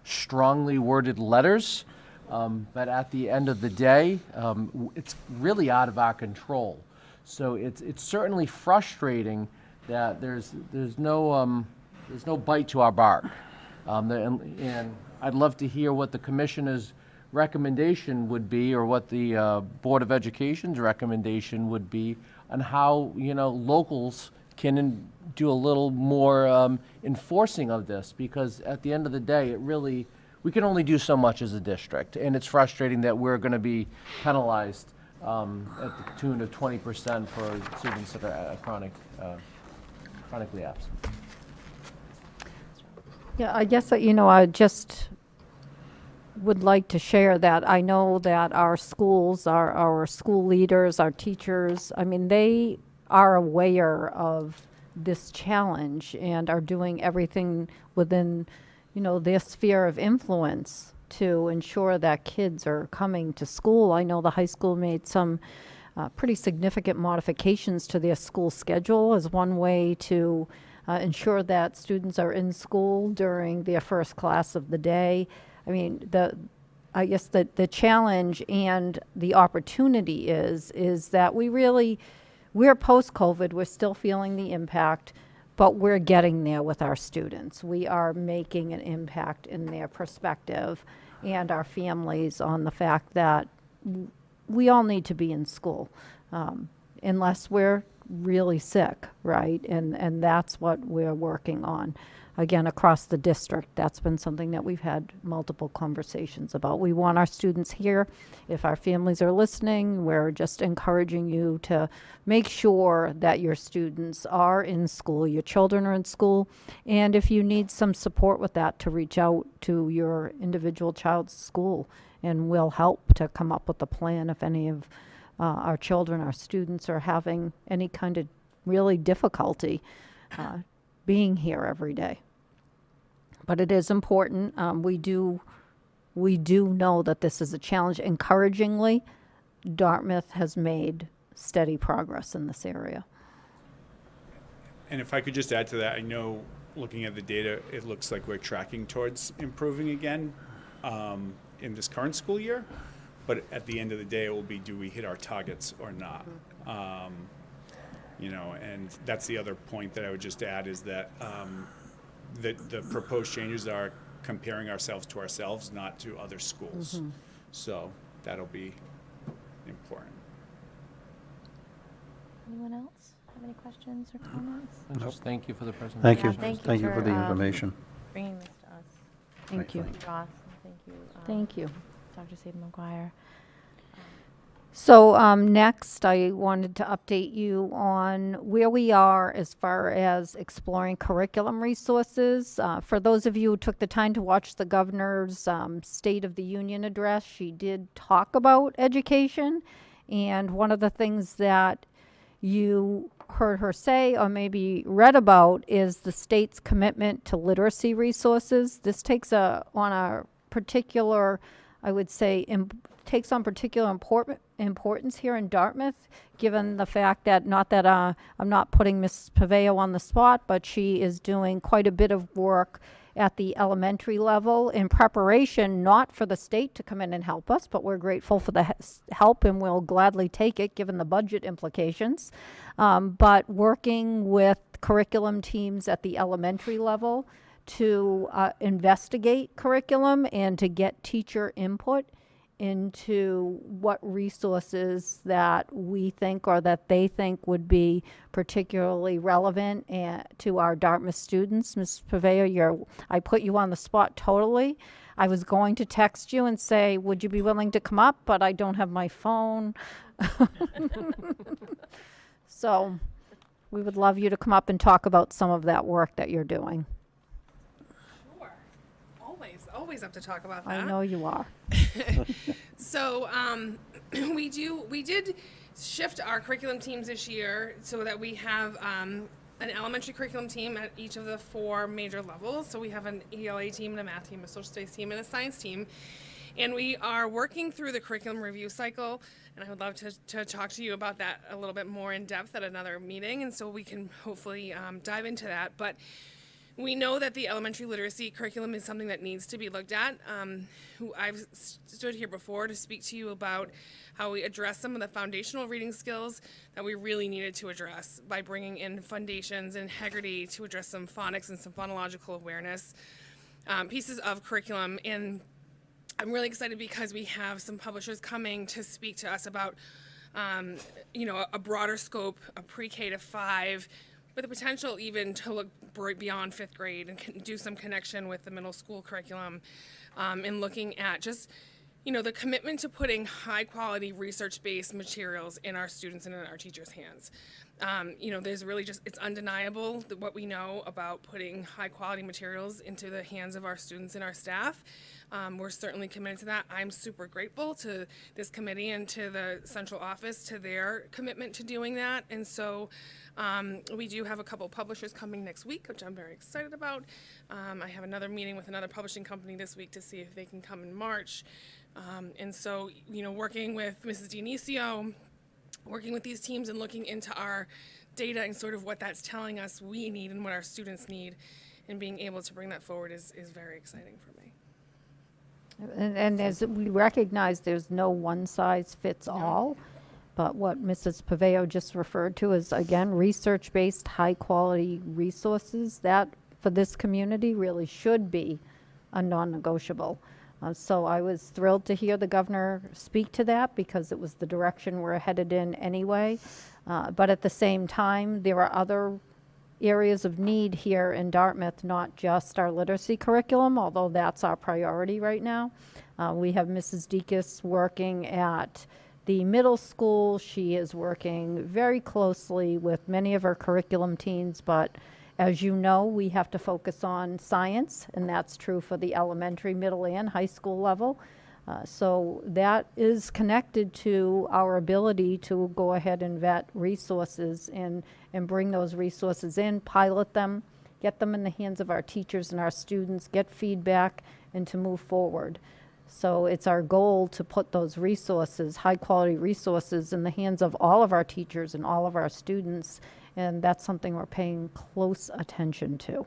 strongly worded letters. But at the end of the day, it's really out of our control. So it's certainly frustrating that there's no bite to our bark. And I'd love to hear what the commissioner's recommendation would be, or what the Board of Education's recommendation would be on how, you know, locals can do a little more enforcing of this, because at the end of the day, we can only do so much as a district, and it's frustrating that we're going to be penalized at the tune of 20% for students that are chronically absent. Yeah, I guess, you know, I just would like to share that I know that our schools, our school leaders, our teachers, I mean, they are aware of this challenge and are doing everything within, you know, their sphere of influence to ensure that kids are coming to school. I know the high school made some pretty significant modifications to their school schedule as one way to ensure that students are in school during their first class of the day. I mean, I guess the challenge and the opportunity is that we're post-COVID, we're still feeling the impact, but we're getting there with our students. We are making an impact in their perspective and our families on the fact that we all need to be in school, unless we're really sick, right? And that's what we're working on. Again, across the district, that's been something that we've had multiple conversations about. We want our students here. If our families are listening, we're just encouraging you to make sure that your students are in school, your children are in school, and if you need some support with that, to reach out to your individual child's school, and we'll help to come up with a plan if any of our children, our students are having any kind of really difficulty being here every day. But it is important. We do know that this is a challenge. Encouragingly, Dartmouth has made steady progress in this area. And if I could just add to that, I know looking at the data, it looks like we're tracking towards improving again in this current school year. But at the end of the day, it will be, do we hit our targets or not? You know, and that's the other point that I would just add is that the proposed changes are comparing ourselves to ourselves, not to other schools. So that'll be important. Anyone else have any questions or comments? And just thank you for the presentation. Thank you. Yeah, Thank you for the information. Bringing this to us. Thank you. Thank you, Ross, and thank you. Thank you. Dr. Saban McGuire. So next, I wanted to update you on where we are as far as exploring curriculum resources. For those of you who took the time to watch the governor's State of the Union address, she did talk about education. And one of the things that you heard her say or maybe read about is the state's commitment to literacy resources. This takes on a particular, I would say, takes on particular importance here in Dartmouth, given the fact that, not that I'm not putting Ms. Paveo on the spot, but she is doing quite a bit of work at the elementary level in preparation, not for the state to come in and help us, but we're grateful for the help and we'll gladly take it given the budget implications. But working with curriculum teams at the elementary level to investigate curriculum and to get teacher input into what resources that we think or that they think would be particularly relevant to our Dartmouth students. Ms. Paveo, I put you on the spot totally. I was going to text you and say, would you be willing to come up? But I don't have my phone. So we would love you to come up and talk about some of that work that you're doing. Sure. Always up to talk about that. I know you are. So we did shift our curriculum teams this year so that we have an elementary curriculum team at each of the 4 major levels. So we have an ELA team, and a math team, a social studies team, and a science team. And we are working through the curriculum review cycle, and I would love to talk to you about that a little bit more in depth at another meeting, and so we can hopefully dive into that. But we know that the elementary literacy curriculum is something that needs to be looked at. I've stood here before to speak to you about how we address some of the foundational reading skills that we really needed to address by bringing in foundations and Heggerty to address some phonics and some phonological awareness pieces of curriculum. And I'm really excited because we have some publishers coming to speak to us about a broader scope, a pre-K to 5, with the potential even to look beyond 5th grade and do some connection with the middle school curriculum, and looking at just, the commitment to putting high quality research-based materials in our students and in our teachers' hands. There's really it's undeniable that what we know about putting high quality materials into the hands of our students and our staff. We're certainly committed to that. I'm super grateful to this committee and to the central office to their commitment to doing that. And so we do have a couple publishers coming next week, which I'm very excited about. I have another meeting with another publishing company this week to see if they can come in March. And so, working with Mrs. Dionisio, working with these teams and looking into our data and sort of what that's telling us we need and what our students need, and being able to bring that forward is very exciting for me. And as we recognize, there's no one size fits all. But what Mrs. Paveo just referred to is, again, research-based, high-quality resources. That, for this community, really should be a non-negotiable. So I was thrilled to hear the governor speak to that because it was the direction we're headed in anyway. But at the same time, there are other areas of need here in Dartmouth, not just our literacy curriculum, although that's our priority right now. We have Mrs. Deaconess working at the middle school. She is working very closely with many of our curriculum teams, but as you know, we have to focus on science, and that's true for the elementary, middle, and high school level. So that is connected to our ability to go ahead and vet resources and bring those resources in, pilot them, get them in the hands of our teachers and our students, get feedback, and to move forward. So it's our goal to put those resources, high-quality resources, in the hands of all of our teachers and all of our students, and that's something we're paying close attention to.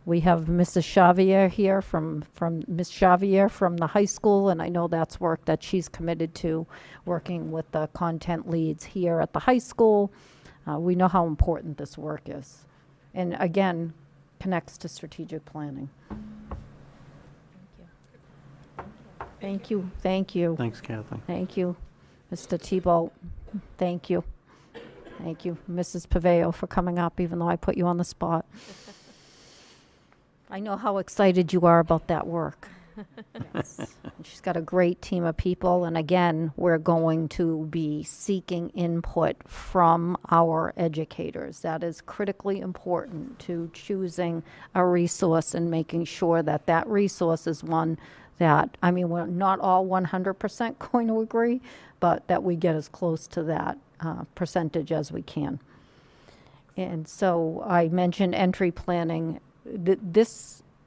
We have Mrs. Xavier here from Ms. Xavier from the high school, and I know that's work that she's committed to, working with the content leads here at the high school. We know how important this work is, and again, connects to strategic planning. Thank you. Thank you. Thanks, Kathleen. Thank you, Mr. Tebow. Thank you. Thank you, Mrs. Paveo, for coming up, even though I put you on the spot. I know how excited you are about that work. Yes. She's got a great team of people, and again, we're going to be seeking input from our educators. That is critically important to choosing a resource and making sure that that resource is one that, I mean, we're not all 100% going to agree, but that we get as close to that percentage as we can. And so I mentioned entry planning.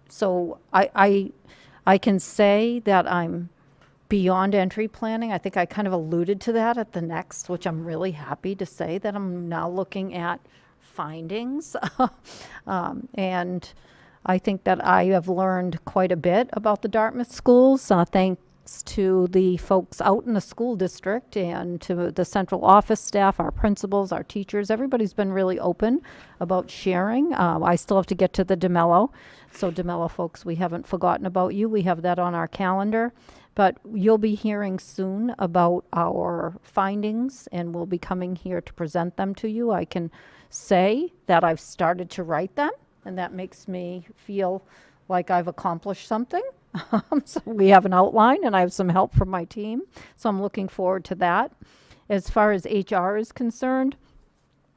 So I can say that I'm beyond entry planning. I think I kind of alluded to that at the next, which I'm really happy to say that I'm now looking at findings. And I think that I have learned quite a bit about the Dartmouth schools, thanks to the folks out in the school district and to the central office staff, our principals, our teachers. Everybody's been really open about sharing. I still have to get to the DeMello. So DeMello folks, we haven't forgotten about you. We have that on our calendar. But you'll be hearing soon about our findings, and we'll be coming here to present them to you. I can say that I've started to write them, and that makes me feel like I've accomplished something. So we have an outline, and I have some help from my team. So I'm looking forward to that. As far as HR is concerned,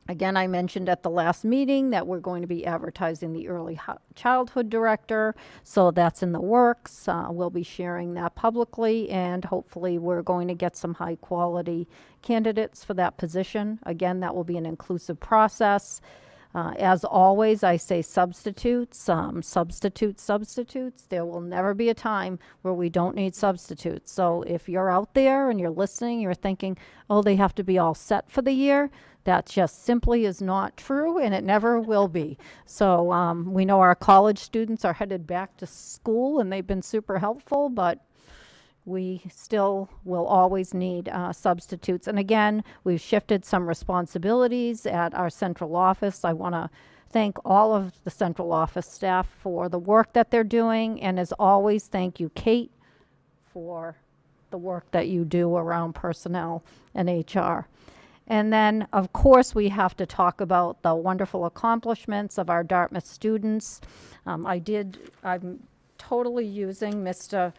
again, I mentioned at the last meeting that we're going to be advertising the early childhood director. So that's in the works. We'll be sharing that publicly, and hopefully we're going to get some high quality candidates for that position. Again, that will be an inclusive process. As always, I say substitutes. There will never be a time where we don't need substitutes. So if you're out there and you're listening, you're thinking, oh, they have to be all set for the year. That just simply is not true, and it never will be. So we know our college students are headed back to school, and they've been super helpful, but we still will always need substitutes. And again, we've shifted some responsibilities at our central office. I want to thank all of the central office staff for the work that they're doing. And as always, thank you, Kate, for the work that you do around personnel and HR. And then, of course, we have to talk about the wonderful accomplishments of our Dartmouth students. I'm totally using Mr.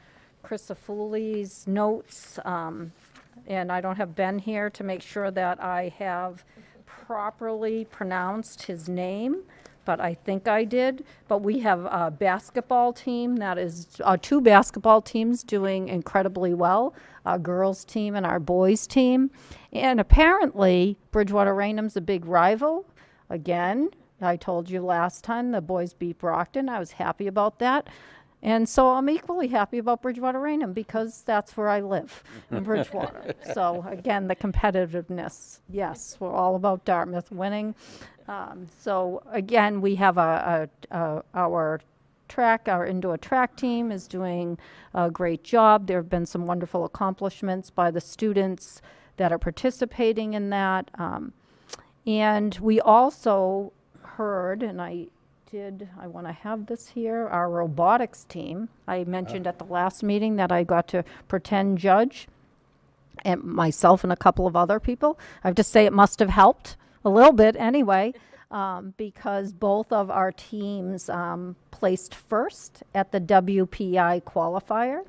Christopouli's notes, and I don't have Ben here to make sure that I have properly pronounced his name, but I think I did. But we have a basketball team that is, two basketball teams doing incredibly well, our girls team and our boys team. And apparently, Bridgewater Raynham's a big rival. Again, I told you last time the boys beat Brockton. I was happy about that. And so I'm equally happy about Bridgewater Raynham because that's where I live, in Bridgewater. So again, the competitiveness. Yes, we're all about Dartmouth winning. So again, we have our indoor track team is doing a great job. There have been some wonderful accomplishments by the students that are participating in that. And we also heard, and I want to have this here, our robotics team. I mentioned at the last meeting that I got to pretend judge, and myself and a couple of other people. I have to say it must have helped a little bit anyway, because both of our teams placed first at the WPI qualifier,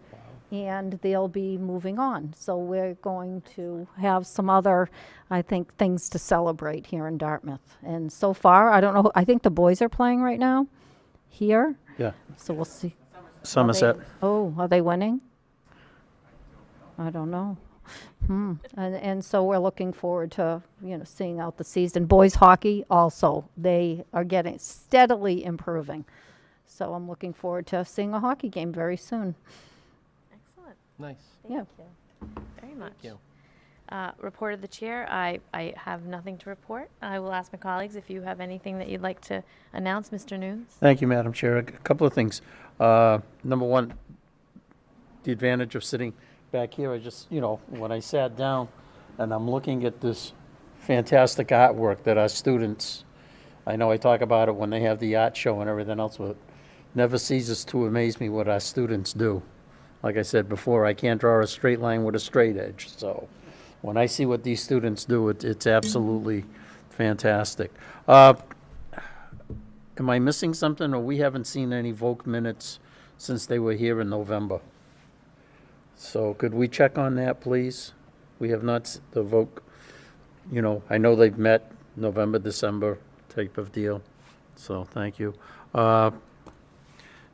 and they'll be moving on. So we're going to have some other, I think, things to celebrate here in Dartmouth. And so far, I don't know, I think the boys are playing right now here. Yeah. So we'll see. Somerset. Are they winning? I don't know. And so we're looking forward to, seeing out the season. Boys hockey also, they are getting steadily improving. So I'm looking forward to seeing a hockey game very soon. Excellent. Nice. Yeah. Thank you very much. you. Report of the chair, I have nothing to report. I will ask my colleagues if you have anything that you'd like to announce, Mr. News. Thank you, Madam Chair. A couple of things. Number one, the advantage of sitting back here, I just, when I sat down and I'm looking at this fantastic artwork that our students, I know I talk about it when they have the art show and everything else, but it never ceases to amaze me what our students do. Like I said before, I can't draw a straight line with a straight edge, so when I see what these students do, it's absolutely fantastic. Am I missing something, or we haven't seen any VOC minutes since they were here in November? So could we check on that, please? We have not, the VOC, I know they've met November, December type of deal, so thank you.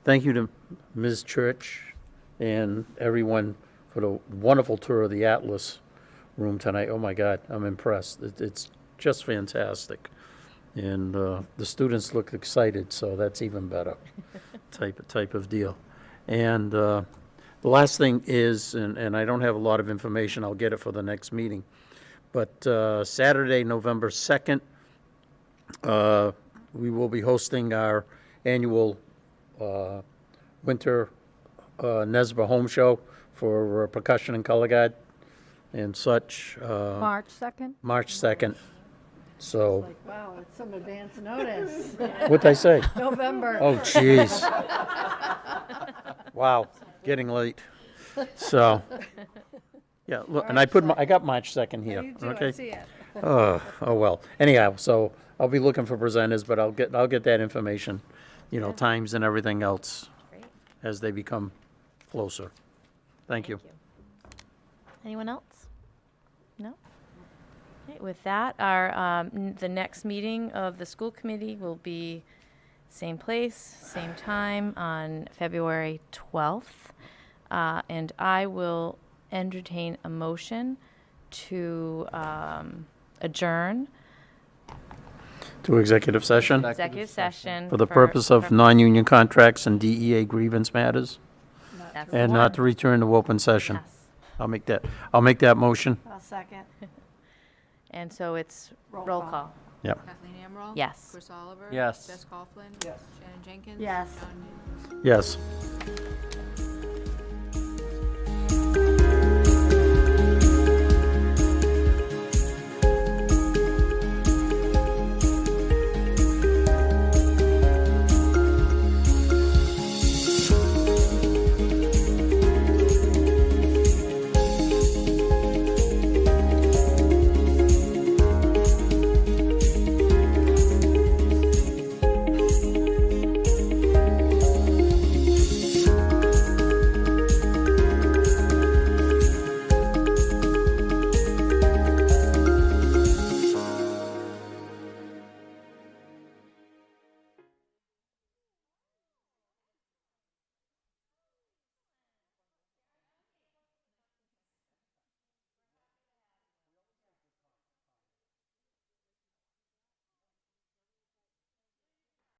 Thank you to Ms. Church and everyone for the wonderful tour of the Atlas room tonight. Oh my God, I'm impressed. It's just fantastic. And the students look excited, so that's even better type of deal. And the last thing is, and I don't have a lot of information, I'll get it for the next meeting, but Saturday, November 2nd, we will be hosting our annual winter NESBA home show for percussion and color guard and such. March 2nd? March 2nd. So, Wow, it's some advance notice. what'd I say? November. Oh, jeez. Wow, getting late. So, yeah, look, and I got March 2nd here, You do, I okay? see it. Oh well. Anyhow, so I'll be looking for presenters, but I'll get that information, times and everything else Great. as they become closer. Thank you. Anyone else? No? Okay, with that, our, the next meeting of the school committee will be same place, same time on February 12th. And I will entertain a motion to adjourn To executive session executive session. for the purpose of non-union contracts and DEA grievance matters, That's and the not to one. return to open session. Yes. I'll make that motion. I'll second. And so it's Roll roll call. call. Yep. Kathleen Amaral? Yes. Chris Oliver? Yes. Bess Coughlin? Yes. Shannon Jenkins? Yes. John News? Yes.